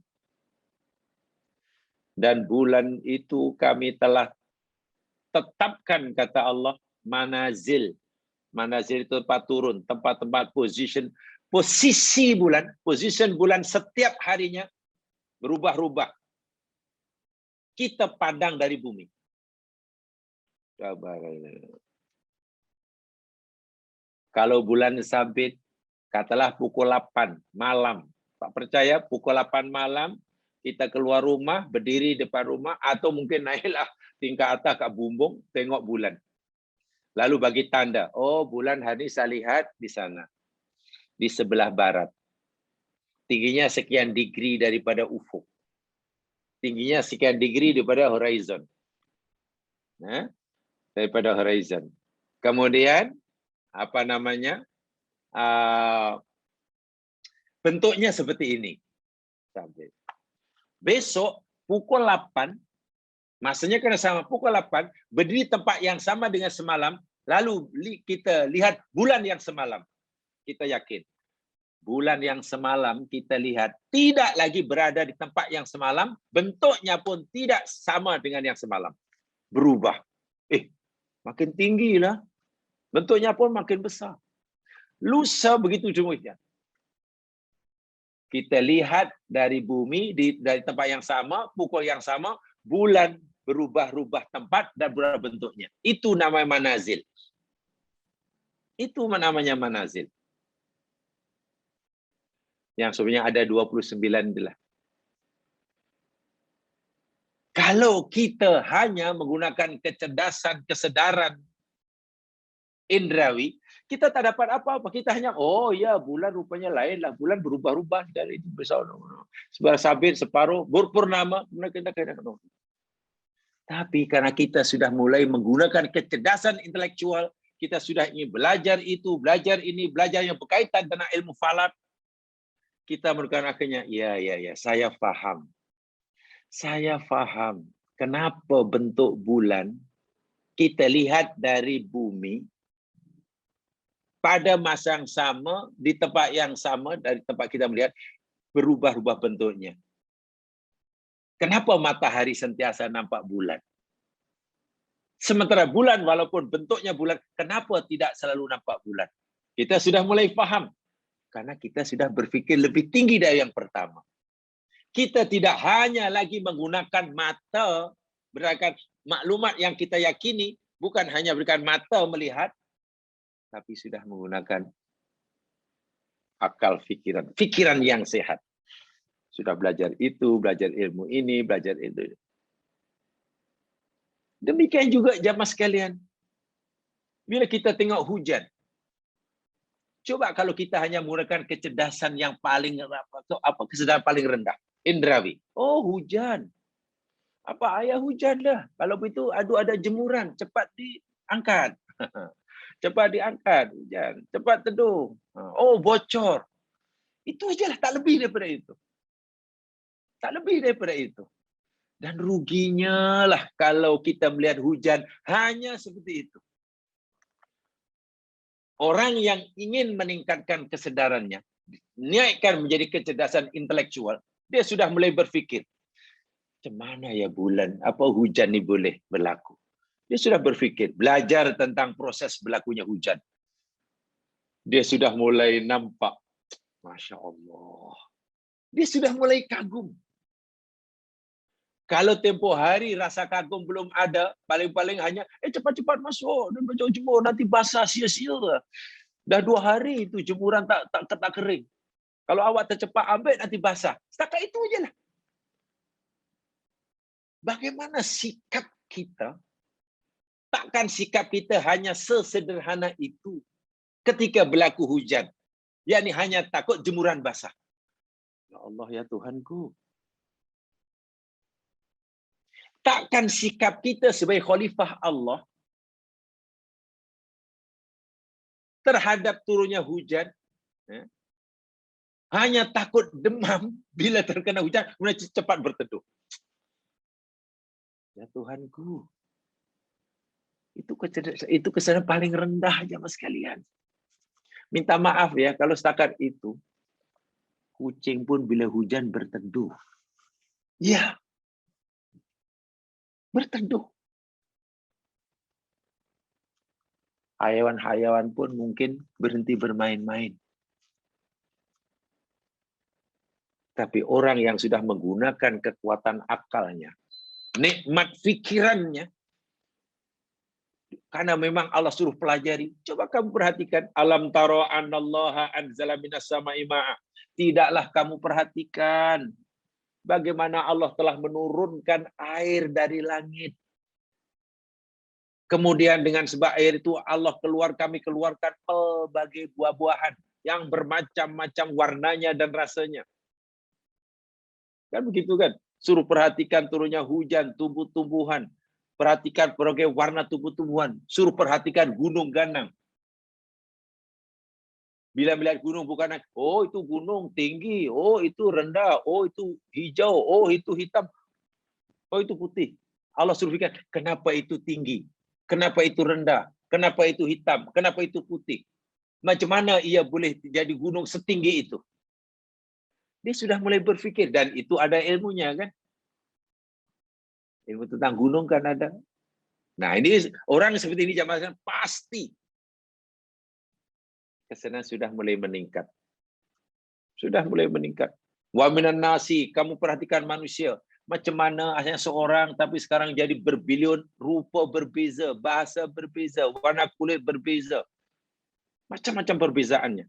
A: Dan bulan itu kami telah tetapkan, kata Allah, manazil. Manazil itu tempat turun, tempat-tempat position posisi bulan, position bulan setiap harinya berubah-ubah. Kita pandang dari bumi. Kalau bulan sabit, katalah pukul 8 malam. Tak percaya, pukul 8 malam, kita keluar rumah, berdiri depan rumah, atau mungkin naiklah tingkat atas kat bumbung, tengok bulan. Lalu bagi tanda, oh bulan hari ini saya lihat di sana, di sebelah barat. Tingginya sekian degree daripada ufuk. Tingginya sekian degree daripada horizon. Daripada horizon. Kemudian, apa namanya? Bentuknya seperti ini. Besok, pukul 8, masanya kena sama pukul 8, berdiri tempat yang sama dengan semalam, lalu kita lihat bulan yang semalam. Kita yakin. Bulan yang semalam kita lihat tidak lagi berada di tempat yang semalam, bentuknya pun tidak sama dengan yang semalam. Berubah. Makin tinggi lah. Bentuknya pun makin besar. Lusa begitu juga. Kita lihat dari bumi, dari tempat yang sama, pukul yang sama, bulan berubah-ubah tempat dan berubah bentuknya. Itu namanya manazil. Itu namanya manazil. Yang sebenarnya ada 29 itulah. Kalau kita hanya menggunakan kecerdasan, kesedaran indrawi, kita tak dapat apa-apa. Kita hanya, oh ya bulan rupanya lain lah. Bulan berubah-ubah dari itu besar. Sebarang sabit, separuh, purnama. Tapi karena kita sudah mulai menggunakan kecerdasan intelektual, kita sudah ingin belajar itu, belajar ini, belajar yang berkaitan dengan ilmu falak, kita menemukan akhirnya, ya, saya faham. Saya faham kenapa bentuk bulan kita lihat dari bumi pada masa yang sama, di tempat yang sama, dari tempat kita melihat, berubah-ubah bentuknya. Kenapa matahari sentiasa nampak bulan? Sementara bulan, walaupun bentuknya bulan, kenapa tidak selalu nampak bulan? Kita sudah mulai faham. Karena kita sudah berpikir lebih tinggi dari yang pertama. Kita tidak hanya lagi menggunakan mata, berdasarkan maklumat yang kita yakini, bukan hanya berikan mata melihat, tapi sudah menggunakan akal fikiran. Fikiran yang sehat. Sudah belajar itu, belajar ilmu ini, belajar itu. Demikian juga jamaah sekalian. Bila kita tengok hujan, coba kalau kita hanya menggunakan kecerdasan yang paling kecerdasan paling rendah, indrawi. Oh, hujan. Apa ayah hujan dah. Kalau begitu ada jemuran, cepat diangkat. Cepat diangkat hujan, cepat teduh. Oh, bocor. Itu ajalah, tak lebih daripada itu. Tak lebih daripada itu. Dan ruginya lah kalau kita melihat hujan hanya seperti itu. Orang yang ingin meningkatkan kesedarannya, naikkan menjadi kecerdasan intelektual, dia sudah mulai berpikir, macam mana ya bulan, apa hujan ini boleh berlaku? Dia sudah berpikir, belajar tentang proses berlakunya hujan. Dia sudah mulai nampak, Masya Allah. Dia sudah mulai kagum. Kalau tempoh hari rasa kagum belum ada, paling-paling hanya, cepat-cepat masuk, dan baca jemur, nanti basah sia-sia. Dah 2 hari itu jemuran tak kering. Kalau awak tercepat ambil, nanti basah. Setakat itu aja lah. Bagaimana sikap kita? Takkan sikap kita hanya sesederhana itu ketika berlaku hujan. Yakni hanya takut jemuran basah. Ya Allah, ya Tuhanku. Takkan sikap kita sebagai khalifah Allah terhadap turunnya hujan, hanya takut demam bila terkena hujan, kemudian cepat berteduh. Ya Tuhanku. Itu kesadaran paling rendah jemaah sekalian. Minta maaf ya kalau setakat itu. Kucing pun bila hujan berteduh. Ya. Berteduh. Hayawan-hayawan pun mungkin berhenti bermain-main. Tapi orang yang sudah menggunakan kekuatan akalnya, nikmat pikirannya, karena memang Allah suruh pelajari. Coba kamu perhatikan. Alam taro anallaha anzala minas sama'i ma'a. Tidaklah kamu perhatikan bagaimana Allah telah menurunkan air dari langit. Kemudian dengan sebab air itu kami keluarkan pelbagai buah-buahan yang bermacam-macam warnanya dan rasanya. Kan begitu kan? Suruh perhatikan turunnya hujan, tumbuh-tumbuhan. Perhatikan berbagai warna tumbuh-tumbuhan. Suruh perhatikan gunung ganang. Bila melihat gunung bukan, oh itu gunung tinggi, oh itu rendah, oh itu hijau, oh itu hitam, oh itu putih. Allah suruh pikir, kenapa itu tinggi? Kenapa itu rendah? Kenapa itu hitam? Kenapa itu putih? Macam mana ia boleh jadi gunung setinggi itu? Dia sudah mulai berpikir, dan itu ada ilmunya kan? Ilmu tentang gunung kan ada. Nah ini orang seperti ini jamaah pasti kesenangan sudah mulai meningkat. Sudah mulai meningkat. Wa minan nasi, kamu perhatikan manusia. Macam mana hanya seorang, tapi sekarang jadi berbilion, rupa berbeza, bahasa berbeza, warna kulit berbeza. Macam-macam perbezaannya.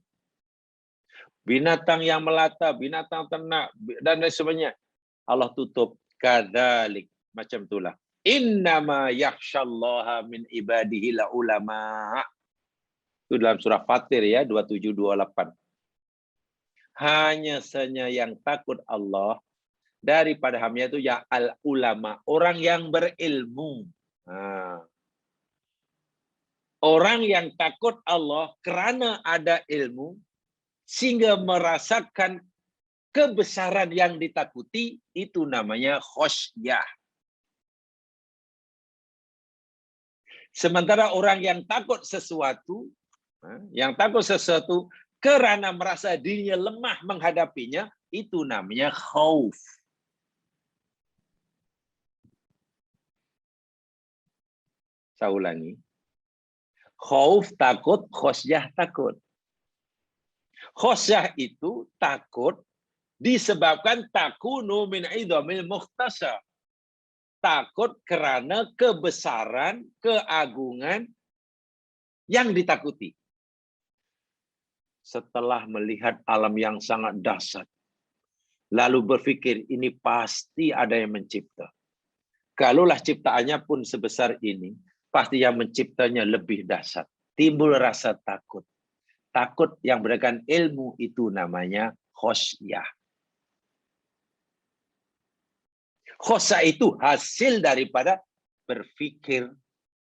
A: Binatang yang melata, binatang ternak, dan lain sebagainya. Allah tutup. Kadzalik. Macam itulah. Innama yakhsyallaha min ibadihi la ulama. Itu dalam surah Fatir ya, 27-28. Hanya saja yang takut Allah daripada hamba itu ya al-ulama, orang yang berilmu. Nah, orang yang takut Allah kerana ada ilmu, sehingga merasakan kebesaran yang ditakuti, itu namanya khosyah. Sementara orang yang takut sesuatu, kerana merasa dirinya lemah menghadapinya, itu namanya khauf. Saya ulangi. Khauf takut, khosyah takut. Khosyah itu takut disebabkan takunu min idhamil mukhtasar. Takut kerana kebesaran, keagungan yang ditakuti. Setelah melihat alam yang sangat dahsyat, lalu berpikir ini pasti ada yang mencipta. Kalaulah ciptaannya pun sebesar ini, pasti yang menciptanya lebih dahsyat. Timbul rasa takut. Takut yang berdasarkan ilmu itu namanya khosyah. Khosyah itu hasil daripada berpikir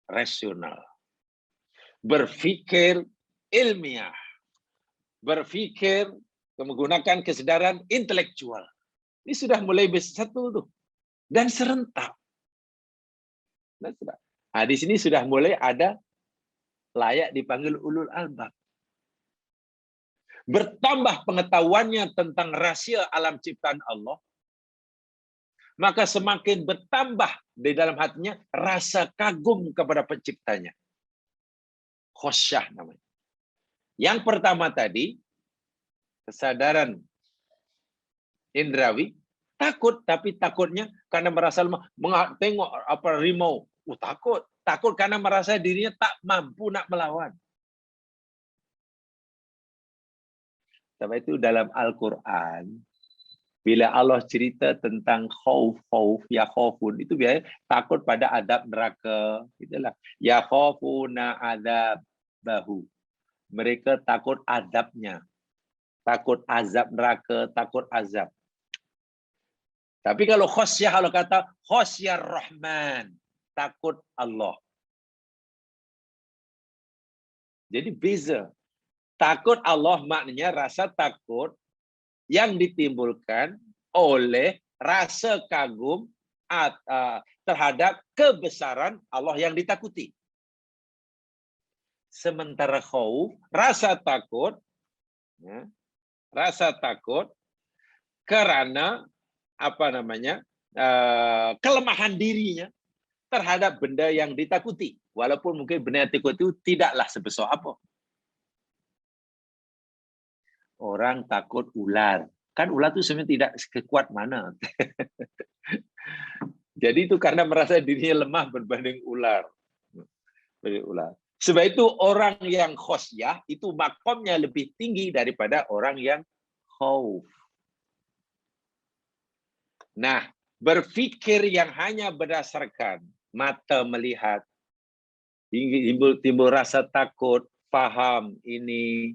A: rasional. Berpikir ilmiah. Berpikir menggunakan kesedaran intelektual. Ini sudah mulai bersatu tuh. Dan serentak. Nah, di sini sudah mulai ada layak dipanggil ulul albab. Bertambah pengetahuannya tentang rahasia alam ciptaan Allah, maka semakin bertambah di dalam hatinya rasa kagum kepada penciptanya. Khosyah namanya. Yang pertama tadi, kesadaran indrawi, takut, tapi takutnya karena merasa lemah. Tengok apa rimau, takut. Takut karena merasa dirinya tak mampu nak melawan. Sebab itu dalam Al-Quran, bila Allah cerita tentang khauf, ya khaufun, itu biasanya takut pada adab neraka. Itulah. Ya khaufuna adzabahu. Mereka takut azabnya. Takut azab neraka, takut azab. Tapi kalau khosyah, kalau kata khosyar rahman, takut Allah. Jadi beza. Takut Allah maknanya rasa takut yang ditimbulkan oleh rasa kagum terhadap kebesaran Allah yang ditakuti. Sementara khauf, rasa takut karena kelemahan dirinya terhadap benda yang ditakuti. Walaupun mungkin benda yang ditakuti itu tidaklah sebesar apa. Orang takut ular Kan ular itu sebenarnya tidak sekuat mana. Jadi itu karena merasa dirinya lemah berbanding ular. Sebab itu orang yang khosyah itu makomnya lebih tinggi daripada orang yang khauf. Nah, berpikir yang hanya berdasarkan mata melihat, timbul rasa takut, paham ini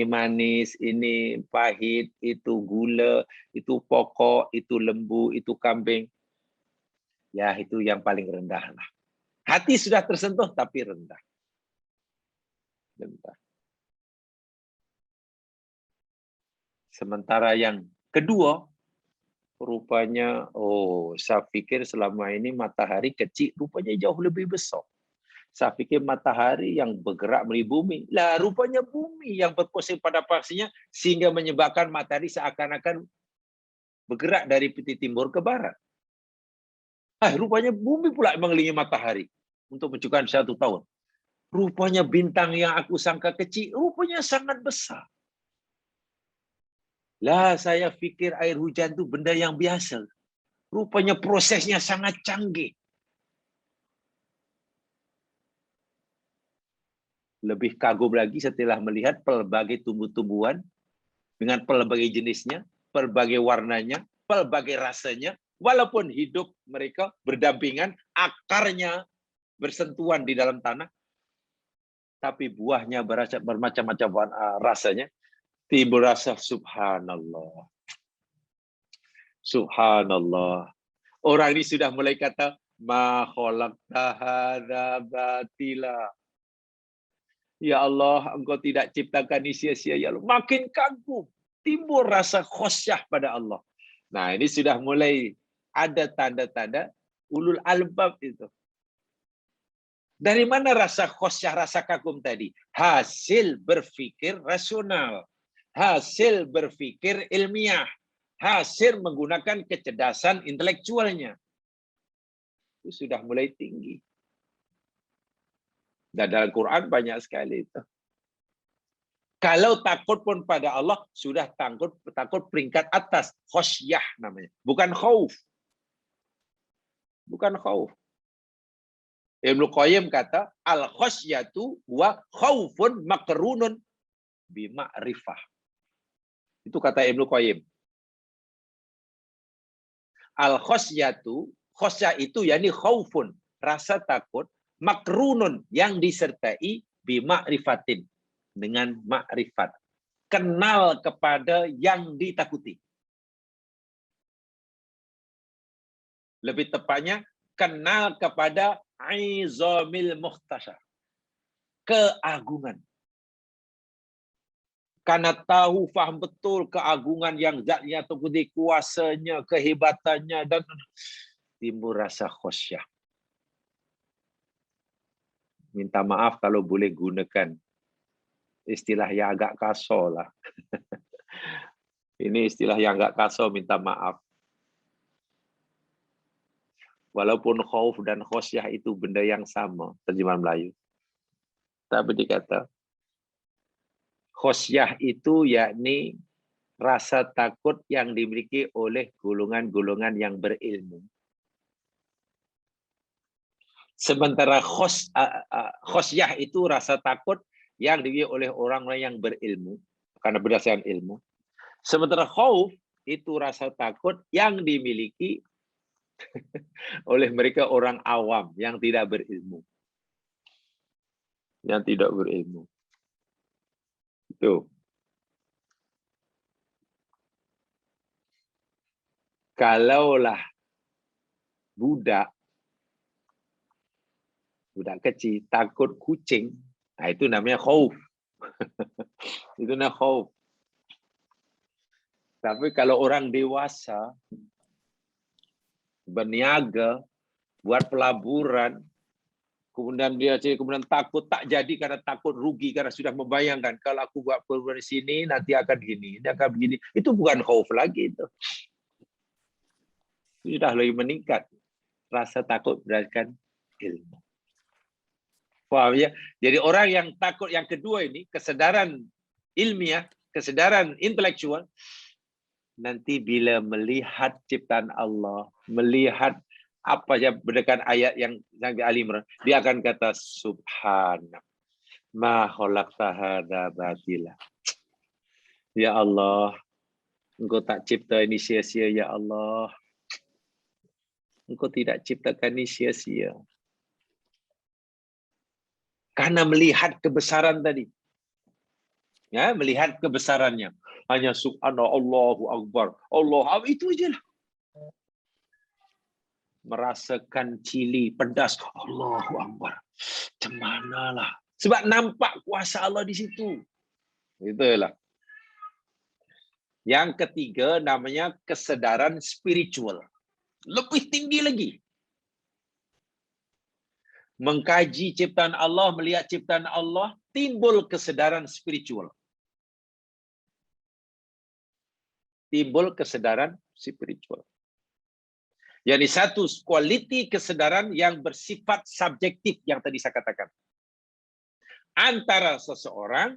A: manis, ini pahit, itu gula, itu pokok, itu lembu, itu kambing. Ya, itu yang paling rendah lah. Hati sudah tersentuh tapi rendah. Sementara yang kedua, rupanya, saya pikir selama ini matahari kecil, rupanya jauh lebih besar. Saya pikir matahari yang bergerak melalui bumi. Lah, rupanya bumi yang berpusing pada paksinya sehingga menyebabkan matahari seakan-akan bergerak dari timur ke barat. Rupanya bumi pula mengelilingi matahari untuk menunjukkan 1 tahun. Rupanya bintang yang aku sangka kecil, rupanya sangat besar. Lah, saya pikir air hujan itu benda yang biasa. Rupanya prosesnya sangat canggih. Lebih kagum lagi setelah melihat pelbagai tumbuh-tumbuhan dengan pelbagai jenisnya, pelbagai warnanya, pelbagai rasanya, walaupun hidup mereka berdampingan, akarnya bersentuhan di dalam tanah, tapi buahnya bermacam-macam rasanya, timbul rasa subhanallah. Subhanallah. Orang ini sudah mulai kata, ma khalaqta hadza batila. Ya Allah, Engkau tidak ciptakan ini sia-sia. Ya Allah. Makin kagum. Timbul rasa khosyah pada Allah. Nah, ini sudah mulai ada tanda-tanda ulul albab itu. Dari mana rasa khosyah, rasa kagum tadi? Hasil berpikir rasional. Hasil berpikir ilmiah. Hasil menggunakan kecerdasan intelektualnya. Itu sudah mulai tinggi. Dan dalam Quran banyak sekali itu. Kalau takut pun pada Allah, sudah takut peringkat atas. Khosyah namanya. Bukan khauf. Bukan khauf. Ibnu Qayyim kata, al-khosyatu wa khaufun makrunun bima'rifah. Itu kata Ibnu Qayyim. Al-khosyatu, khosyah itu yakni khaufun, rasa takut, makrunun, yang disertai bima'rifatin, dengan makrifat. Kenal kepada yang ditakuti. Lebih tepatnya, kenal kepada aizamil muhtasar. Keagungan. Karena tahu, faham betul keagungan yang zatnya takuti, kuasanya, kehebatannya, dan timbul rasa khosyah. Minta maaf kalau boleh gunakan istilah yang agak kasar lah. Ini istilah yang agak kasar, minta maaf. Walaupun khauf dan khosyah itu benda yang sama, terjemahan Melayu. Tapi dikata, khosyah itu yakni rasa takut yang dimiliki oleh golongan-golongan yang berilmu. Sementara khosyah itu rasa takut yang dimiliki oleh orang-orang yang berilmu, karena berdasarkan ilmu. Sementara khauf itu rasa takut yang dimiliki oleh mereka orang awam yang tidak berilmu. Yang tidak berilmu. Itu. Kalaulah budak kecil takut kucing, nah itu namanya khauf. Itu namanya khauf. Tapi kalau orang dewasa berniaga, buat pelaburan, kemudian dia takut tak jadi karena takut rugi, karena sudah membayangkan kalau aku buat pelaburan di sini nanti akan gini, ini akan begini. Itu bukan khauf lagi itu. Sudah lebih meningkat rasa takut berdasarkan ilmu. Paham ya? Jadi orang yang takut yang kedua ini, kesadaran ilmiah, kesedaran intelektual, nanti bila melihat ciptaan Allah, melihat apa yang berdasarkan ayat yang sampai Ali Imran, dia akan kata subhanak ma khalaqta hadza batila. Ya Allah, Engkau tak cipta ini sia-sia, ya Allah. Engkau tidak ciptakan ini sia-sia. Karena melihat kebesaran tadi. Ya, melihat kebesarannya. Hanya subhanallah, Allahu Akbar. Allah, itu aja lah. Merasakan cili, pedas. Allahu Akbar. Cemanalah. Sebab nampak kuasa Allah di situ. Itulah. Yang ketiga namanya kesedaran spiritual. Lebih tinggi lagi. Mengkaji ciptaan Allah, melihat ciptaan Allah, timbul kesedaran spiritual. Timbul kesedaran spiritual. Jadi satu kualiti kesedaran yang bersifat subjektif yang tadi saya katakan. Antara seseorang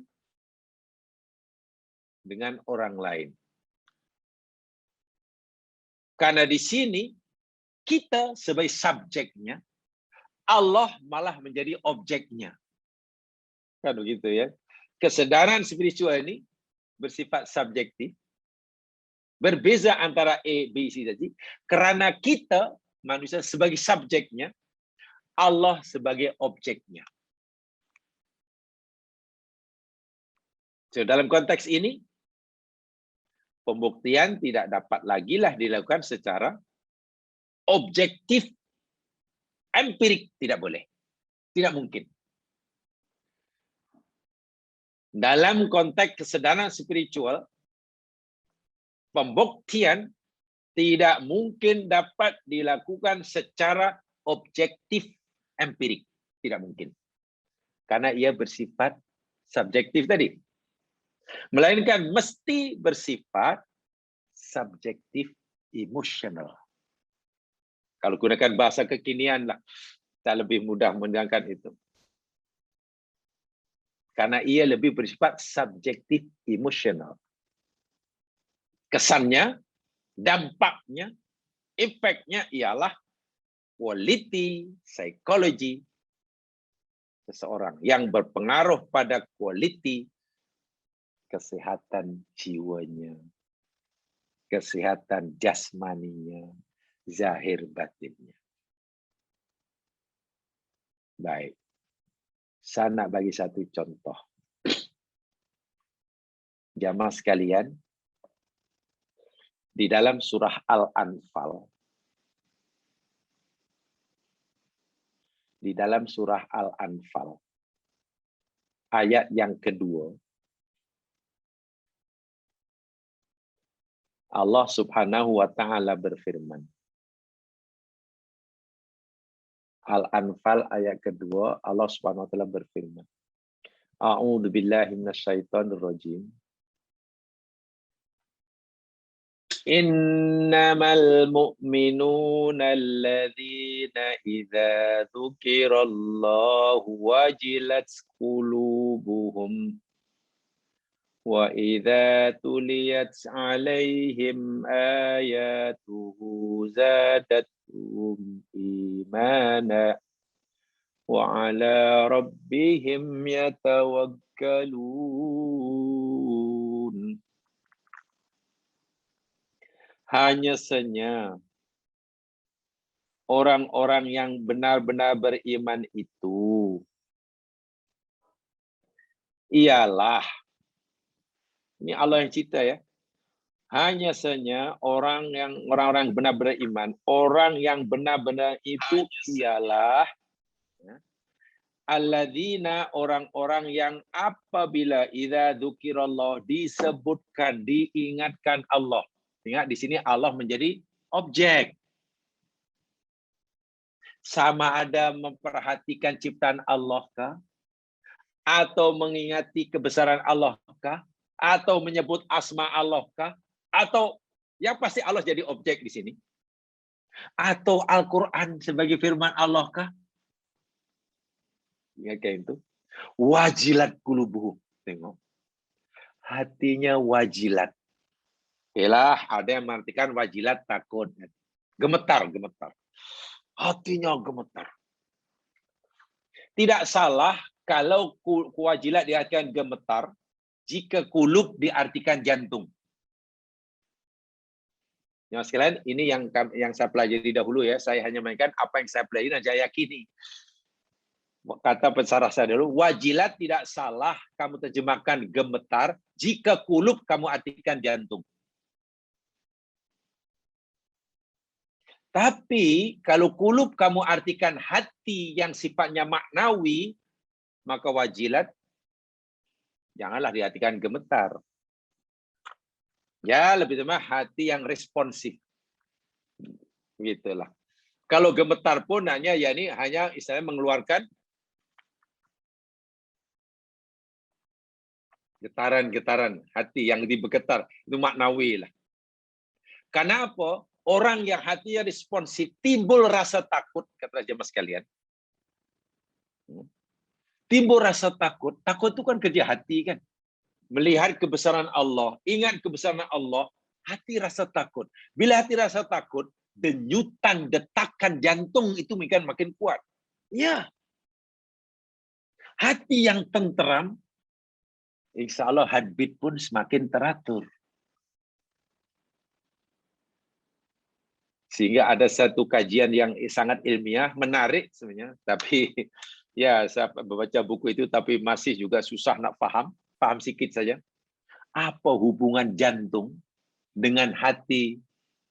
A: dengan orang lain. Karena di sini kita sebagai subjeknya, Allah malah menjadi objeknya. Kan begitu ya. Kesedaran spiritual ini bersifat subjektif. Berbeza antara A, B, C tadi. Karena kita manusia sebagai subjeknya, Allah sebagai objeknya. So, dalam konteks ini, pembuktian tidak dapat lagi lah dilakukan secara objektif, empirik, tidak boleh. Tidak mungkin. Dalam konteks kesedaran spiritual, pembuktian tidak mungkin dapat dilakukan secara objektif, empirik. Tidak mungkin. Karena ia bersifat subjektif tadi. Melainkan mesti bersifat subjektif emosional. Kalau gunakan bahasa kekinian lah, tak lebih mudah menerangkan itu. Karena ia lebih bersifat subjektif emosional. Kesannya, dampaknya, efeknya ialah quality psychology seseorang yang berpengaruh pada quality kesehatan jiwanya, kesehatan jasmaninya, zahir batinnya. Baik. Saya nak bagi satu contoh. Jamaah sekalian, di dalam surah Al-Anfal, ayat yang kedua, Allah Subhanahu wa Ta'ala berfirman. Al-Anfal ayat kedua, Allah Subhanahu wa Ta'ala berfirman. A'udzu billahi minasyaitonir rajim. Innamal mu'minuna alladzina idza dzukirallahu wajilat qulubuhum wa idza tuliyat 'alaihim ayatuhu zadatuhum imana wa 'ala rabbihim yatawakkalun. Hanya saja orang-orang yang benar-benar beriman itu ialah, ini Allah yang cipta ya, hanya saja orang-orang benar beriman, orang yang benar-benar itu ialah alladzina, orang-orang yang apabila idza dzukirallah, disebutkan, diingatkan Allah. Ingat di sini Allah menjadi objek. Sama ada memperhatikan ciptaan Allah kah? Atau mengingati kebesaran Allah kah? Atau menyebut asma Allah kah? Atau yang pasti Allah jadi objek di sini? Atau Al-Quran sebagai firman Allah kah? Ya kayak itu. Wajilat qulubuhum. Tengok. hatinya wajilat. Yalah, ada yang mengartikan wajilat takut. Gemetar, gemetar. Hatinya gemetar. Tidak salah kalau wajilat diartikan gemetar, jika kulub diartikan jantung. Yang sekalian, ini yang saya pelajari dahulu ya. Saya hanya mainkan apa yang saya pelajari dan saya yakini. Kata pensarah saya dulu, wajilat tidak salah kamu terjemahkan gemetar, jika kulub kamu artikan jantung. Tapi kalau kulub kamu artikan hati yang sifatnya maknawi, maka wajilat janganlah diartikan gemetar. Ya, lebih tepat hati yang responsif. Gitulah. Kalau gemetar pun hanya istilahnya mengeluarkan getaran-getaran hati yang bergetar, itu maknawi lah. Karena apa? Orang yang hatinya responsif timbul rasa takut, kata jemaah sekalian. Timbul rasa takut. Takut itu kan kerja hati kan. Melihat kebesaran Allah, ingat kebesaran Allah, hati rasa takut. Bila hati rasa takut, denyutan, detakan jantung itu makin kuat. Ya. Hati yang tenteram, insya Allah heartbeat pun semakin teratur. Sehingga ada satu kajian yang sangat ilmiah, menarik sebenarnya. Tapi ya saya membaca buku itu, tapi masih juga susah nak paham sedikit saja. Apa hubungan jantung dengan hati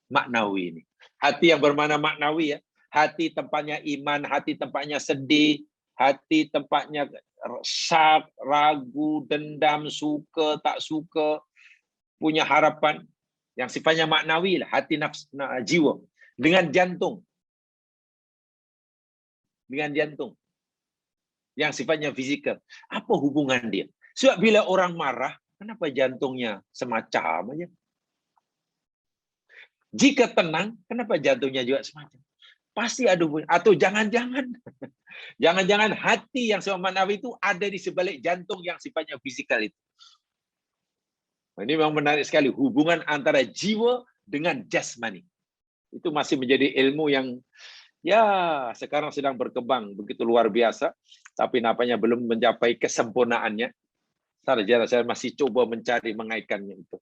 A: maknawi ini? Hati yang bermakna maknawi ya. Hati tempatnya iman, hati tempatnya sedih, hati tempatnya syak, ragu, dendam, suka, tak suka, punya harapan. Yang sifatnya maknawi lah, hati nafs, jiwa. Dengan jantung. Dengan jantung. Yang sifatnya fisikal. Apa hubungan dia? Sebab bila orang marah, kenapa jantungnya semacam aja? Jika tenang, kenapa jantungnya juga semacam? Pasti ada hubungan. Atau jangan-jangan jangan-jangan hati yang sama maknawi itu ada di sebalik jantung yang sifatnya fisikal itu. Ini memang menarik sekali. Hubungan antara jiwa dengan jasmani. Itu masih menjadi ilmu yang ya sekarang sedang berkembang begitu luar biasa. Tapi nampaknya belum mencapai kesempurnaannya. Saya masih coba mencari mengaitkannya itu.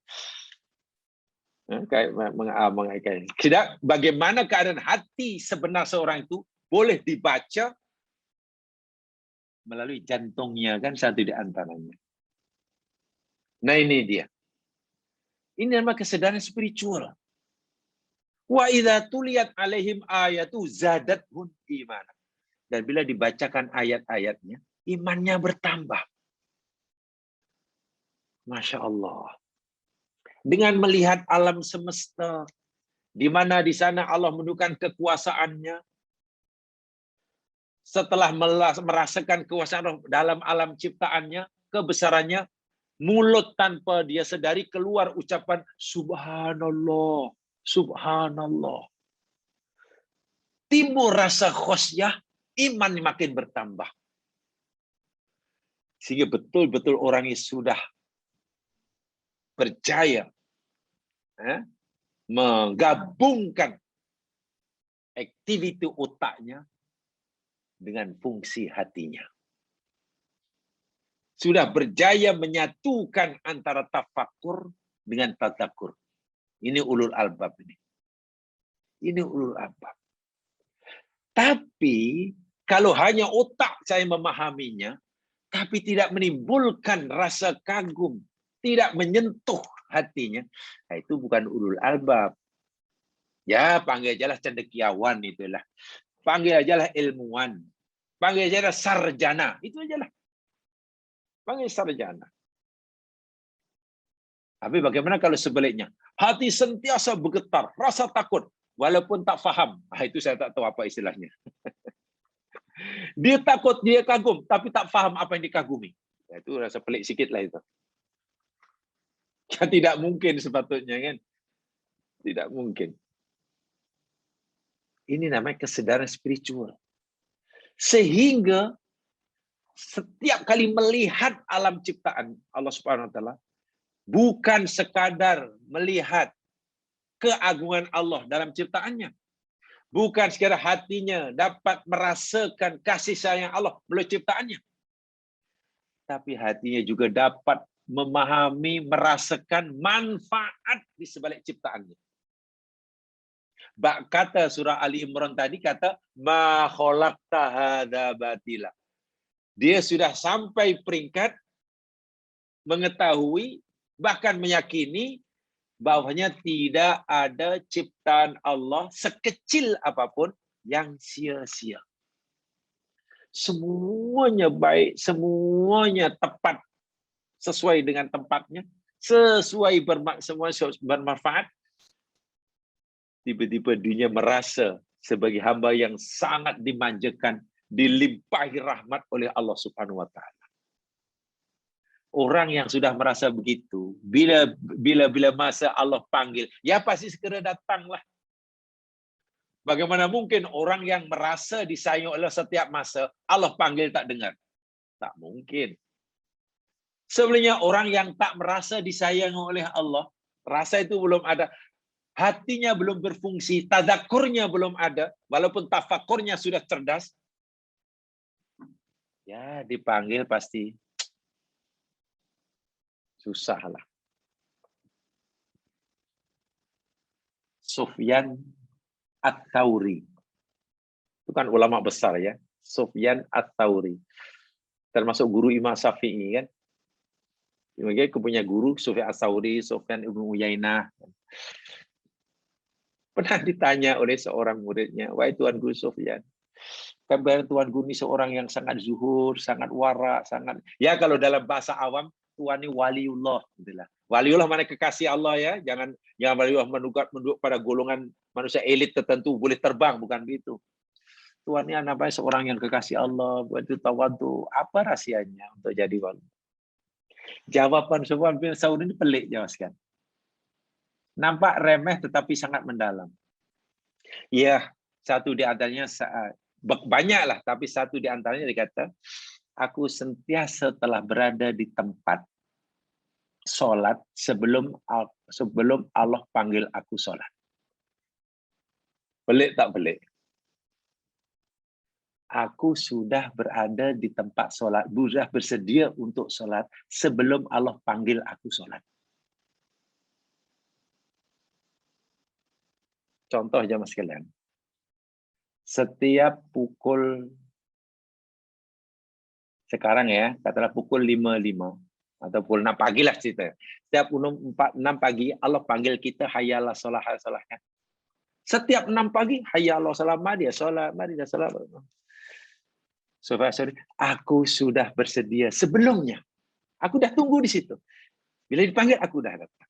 A: Mengaitkan. Tidak, bagaimana keadaan hati sebenar seorang itu boleh dibaca melalui jantungnya, kan satu di antaranya. Nah ini dia. Ini nama kesadaran spiritual. Wa idza tuliyat alaihim ayatu zadathum imanan. Dan bila dibacakan ayat-ayatnya, imannya bertambah. Masya Allah. Dengan melihat alam semesta, di mana di sana Allah menunjukkan kekuasaannya. Setelah merasakan kekuasaan Allah dalam alam ciptaannya, kebesarannya, mulut tanpa dia sedari keluar ucapan Subhanallah, Subhanallah. Timbul rasa khosyah, iman makin bertambah. Sehingga betul-betul orang yang sudah percaya menggabungkan aktiviti otaknya dengan fungsi hatinya. Sudah berjaya menyatukan antara tafakur dengan tadakur. Ini ulul albab ini. Ini ulul albab. Tapi kalau hanya otak saya memahaminya, tapi tidak menimbulkan rasa kagum, tidak menyentuh hatinya, nah itu bukan ulul albab. Ya, panggil ajalah cendekiawan itulah. Panggil ajalah ilmuwan. Panggil ajalah sarjana. Itu ajalah. Panggil sarjana. Tapi bagaimana kalau sebaliknya? Hati sentiasa bergetar, rasa takut, walaupun tak faham. Nah, itu saya tak tahu apa istilahnya. Dia takut, dia kagum, tapi tak faham apa yang dikagumi. Nah, itu rasa pelik sikit lah itu. Ya, tidak mungkin sepatutnya kan. Tidak mungkin. Ini namanya kesadaran spiritual. Sehingga setiap kali melihat alam ciptaan Allah Subhanahu wa taala, Bukan sekadar melihat keagungan Allah dalam ciptaannya. Bukan sekadar hatinya dapat merasakan kasih sayang Allah melalui ciptaannya. Tapi hatinya juga dapat memahami, merasakan manfaat di sebalik ciptaannya. Bak kata surah Ali Imran tadi kata ma khalaqta hadza batila. Dia sudah sampai peringkat mengetahui bahkan meyakini bahwanya tidak ada ciptaan Allah sekecil apapun yang sia-sia. Semuanya baik, semuanya tepat, sesuai dengan tempatnya, semua bermanfaat. Tiba-tiba dirinya merasa sebagai hamba yang sangat dimanjakan, dilimpahi rahmat oleh Allah Subhanahu wa taala. Orang yang sudah merasa begitu, bila masa Allah panggil, ya pasti segera datanglah. Bagaimana mungkin orang yang merasa disayang oleh setiap masa, Allah panggil tak dengar? Tak mungkin. Sebenarnya orang yang tak merasa disayang oleh Allah, rasa itu belum ada, hatinya belum berfungsi, tadzakurnya belum ada, walaupun tafakurnya sudah cerdas, ya dipanggil pasti susah lah. Sufyan Ats-Tsauri. Itu kan ulama besar ya. Sufyan Ats-Tsauri. Termasuk guru Imam Syafi'i kan. Dia punya guru Sufyan Ats-Tsauri, Sufyan Ibnu Uyainah. Pernah ditanya oleh seorang muridnya, "Wahai Tuan Guru Sufyan, kabar Tuan Guru ini seorang yang sangat zuhur, sangat wara, sangat ya kalau dalam bahasa awam Tuan ini waliullah gitulah. Waliullah mana kekasih Allah ya, jangan waliullah menunjuk pada golongan manusia elit tertentu boleh terbang, bukan begitu. Tuan ini namanya seorang yang kekasih Allah, buat itu tawadhu. Apa rahasianya untuk jadi wali? Jawaban Sufyan bin Tsauri ini pelik jelaskan. Nampak remeh tetapi sangat mendalam. Ya, satu di antaranya banyaklah, tapi satu di antaranya dikata, aku sentiasa telah berada di tempat sholat sebelum Allah panggil aku sholat. Pelik tak pelik? Aku sudah berada di tempat sholat, sudah bersedia untuk sholat sebelum Allah panggil aku sholat. Contoh jamaah sekalian. Setiap pukul, sekarang ya, katakanlah pukul 5.05 atau pukul 6 pagi lah cerita. Setiap 6 pagi Allah panggil kita hayyalah sholat, hayyalah sholat. Setiap 6 pagi hayyalah sholat, mari sholat, mari sholat. Sorry, aku sudah bersedia sebelumnya. Aku dah tunggu di situ. Bila dipanggil aku dah datang.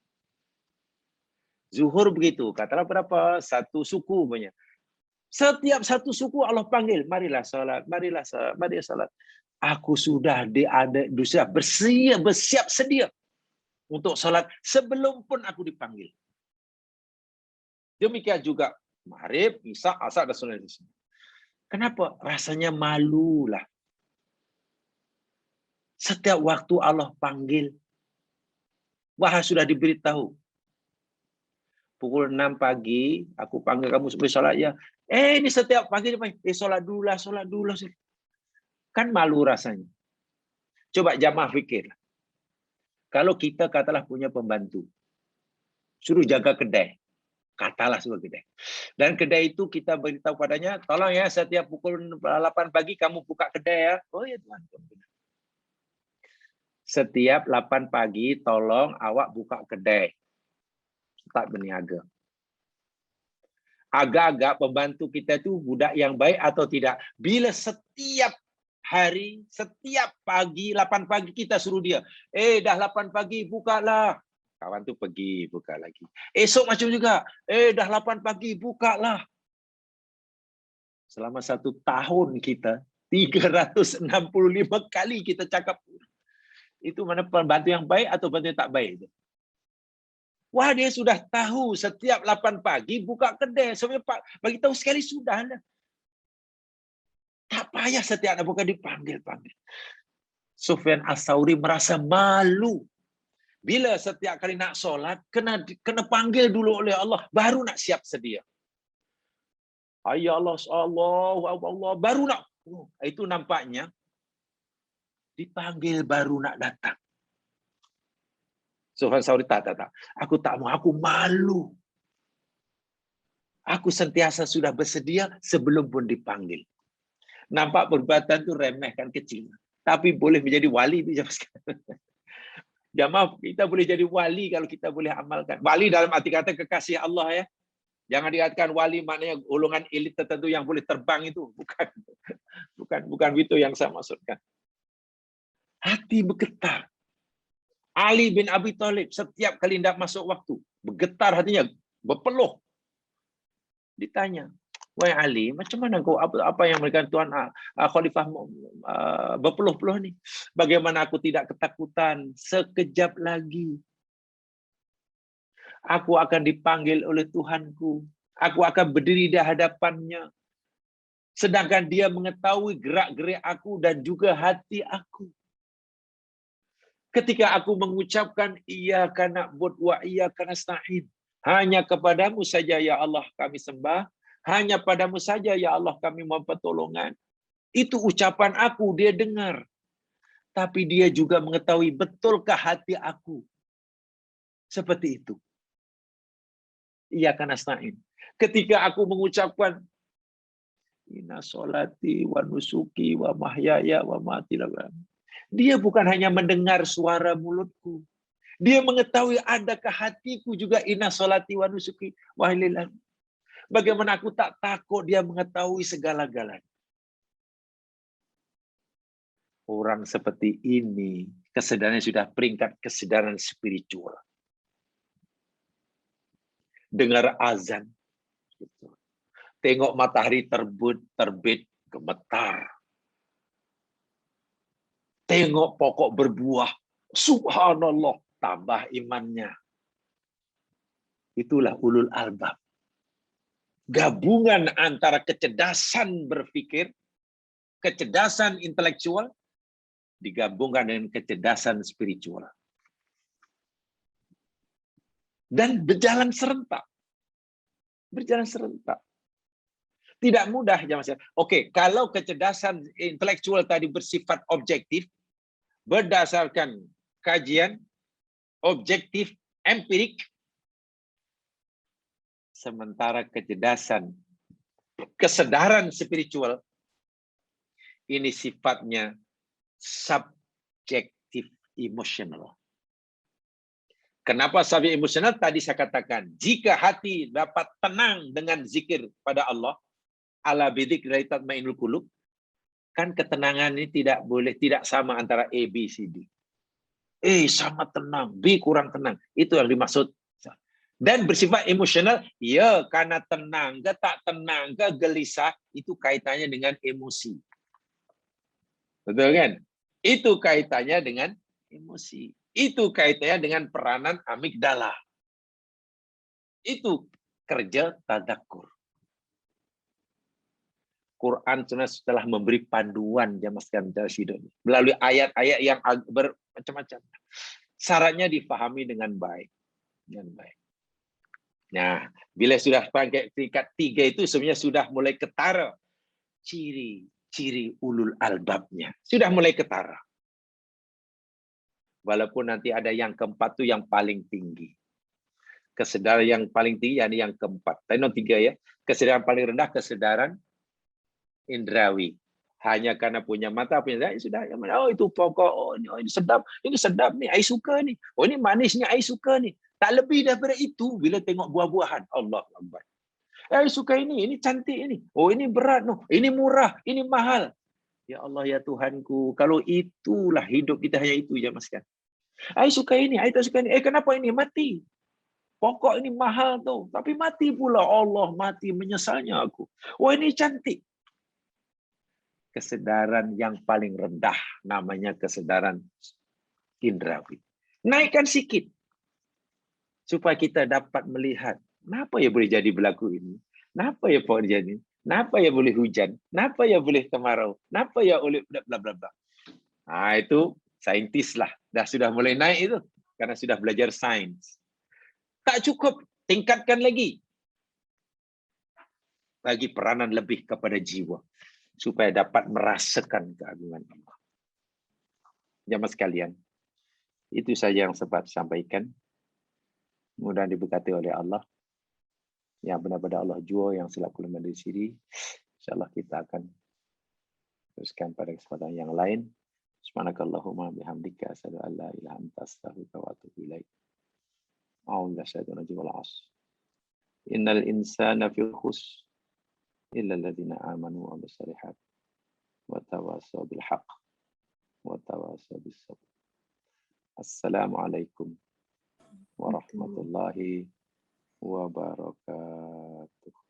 A: Zuhur begitu, katalah berapa? Satu suku punya. Setiap satu suku Allah panggil, marilah salat, marilah salat, marilah salat. Aku sudah bersiap sedia untuk salat sebelum pun aku dipanggil. Demikian juga Maghrib, Isya, Asar dan sunat. Kenapa? Rasanya malu lah. Setiap waktu Allah panggil, wah sudah diberitahu. Pukul 6 pagi, aku panggil kamu supaya sholat ya. Ini setiap pagi dipanggil, sholat dulu lah, sholat dulu. Kan malu rasanya. Coba jamaah fikir. Kalau kita katalah punya pembantu, suruh jaga kedai, katalah suruh kedai. Dan kedai itu kita beritahu padanya, tolong ya setiap pukul 8 pagi kamu buka kedai ya. Oh ya Tuhan. Setiap 8 pagi tolong awak buka kedai. Tak berniaga. Agak-agak pembantu kita itu budak yang baik atau tidak. Bila setiap hari, setiap pagi, 8 pagi kita suruh dia. Dah 8 pagi, bukalah. Kawan tu pergi, buka lagi. Esok macam juga. Dah 8 pagi, bukalah. Selama 1 tahun kita, 365 kali kita cakap. Itu mana pembantu yang baik atau pembantu yang tak baik? Wah, dia sudah tahu setiap 8 pagi buka kedai. Sebenarnya bagi tahu sekali sudah lah. Tak payah setiap nak buka dipanggil. Sufyan Ats-Tsauri merasa malu. Bila setiap kali nak solat, kena panggil dulu oleh Allah, baru nak siap sedia. Ya Allah, Allah, baru nak. Itu nampaknya dipanggil baru nak datang. Sufyan Tsauri tak. Aku tak mau, aku malu. Aku sentiasa sudah bersedia sebelum pun dipanggil. Nampak perbuatan itu remeh kan, kecil. Tapi boleh menjadi wali itu zaman sekarang. Ya maaf, kita boleh jadi wali kalau kita boleh amalkan. Wali dalam arti kata kekasih Allah ya. Jangan dikatakan wali maknanya golongan elit tertentu yang boleh terbang itu. Bukan itu yang saya maksudkan. Hati bergetar. Ali bin Abi Thalib setiap kali hendak masuk waktu, bergetar hatinya, berpeluh. Ditanya, wahai Ali, macam mana kau apa yang mereka Tuhan Khalifah berpeluh-peluh ni? Bagaimana aku tidak ketakutan? Sekejap lagi aku akan dipanggil oleh Tuhanku. Aku akan berdiri di hadapannya. Sedangkan dia mengetahui gerak-gerik aku dan juga hati aku. Ketika aku mengucapkan iyyaka na'budu wa iyyaka nasta'in, hanya kepadamu saja ya Allah kami sembah, hanya padamu saja ya Allah kami mohon pertolongan. Itu ucapan aku, dia dengar. Tapi dia juga mengetahui betulkah hati aku seperti itu. Iyyaka nasta'in. Ketika aku mengucapkan inna sholati wa nusuki wa mahyaya wa mamati, dia bukan hanya mendengar suara mulutku. Dia mengetahui adakah hatiku juga inna sholati wa nusuki wa mahyaya. Bagaimana aku tak takut dia mengetahui segala-galanya. Orang seperti ini, kesadarannya sudah peringkat kesadaran spiritual. Dengar azan. Tengok matahari terbit, gemetar. Tengok pokok berbuah, subhanallah, tambah imannya. Itulah ulul albab. Gabungan antara kecerdasan berpikir, kecerdasan intelektual, digabungkan dengan kecerdasan spiritual. Dan berjalan serentak. Berjalan serentak. Tidak mudah. Oke, kalau kecerdasan intelektual tadi bersifat objektif, berdasarkan kajian objektif empirik, sementara kesedaran spiritual ini sifatnya subjektif emosional. Kenapa subjektif emosional? Tadi saya katakan, jika hati dapat tenang dengan zikir pada Allah, ala bidzikri tatma'innul qulub, kan ketenangan ini tidak sama antara A, B, C, D. A sangat tenang, B kurang tenang. Itu yang dimaksud. Dan bersifat emosional, ya karena tenang ke tak tenang ke gelisah, itu kaitannya dengan emosi. Betul kan? Itu kaitannya dengan emosi. Itu kaitannya dengan peranan amigdala. Itu kerja tadakkur. Quran setelah memberi panduan jamaah sekalian melalui ayat-ayat yang bermacam-macam. Syaratnya difahami dengan baik. Nah, bila sudah pakai tingkat 3 itu sebenarnya sudah mulai ketara ciri-ciri ulul albabnya. Sudah mulai ketara. Walaupun nanti ada yang keempat itu yang paling tinggi. Kesadaran yang paling tinggi yang keempat. Tapi non 3 ya. Kesadaran paling rendah kesadaran indrawi. Hanya karena punya mata, punya sudah. Oh itu pokok, oh ini sedap nih, ai suka nih. Oh ini manisnya, ai suka nih. Tak lebih daripada itu bila tengok buah-buahan. Allah Akbar. Ai suka ini cantik ini. Oh ini berat, no. Ini murah, ini mahal. Ya Allah ya Tuhanku, kalau itulah hidup kita hanya itu ya Mas kan. Ai suka ini, ai tak suka ini. Kenapa ini mati? Pokok ini mahal tuh, tapi mati pula. Allah mati, menyesalnya aku. Oh ini cantik. Kesadaran yang paling rendah namanya kesadaran indrawi. Naikkan sikit supaya kita dapat melihat kenapa ya boleh jadi berlaku ini, kenapa ya boleh jadi, kenapa ya boleh hujan, kenapa ya boleh kemarau, kenapa ya boleh bla bla bla. Nah itu saintis lah, sudah mulai naik itu. karena sudah belajar sains. Tak cukup, tingkatkan lagi. Bagi peranan lebih kepada jiwa supaya dapat merasakan keagungan Allah. Jamaah sekalian, itu saja yang sempat sampaikan. Mudah-mudahan diberkati oleh Allah. Yang benar-benar Allah jua, yang silap kelemahan dari sini. InsyaAllah kita akan teruskan pada kesempatan yang lain. Subhanakallahumma bihamdika asyhadu an la ilaha illa anta astaghfiruka wa atubu ilaik. A'udzu billahi wal 'asr. Innal insana fi khusr illa alladziina aamanu wa 'amilus shalihaat wa tawassaw bil haqq wa tawassaw bis sabr. Assalamualaikum warahmatullahi wabarakatuh.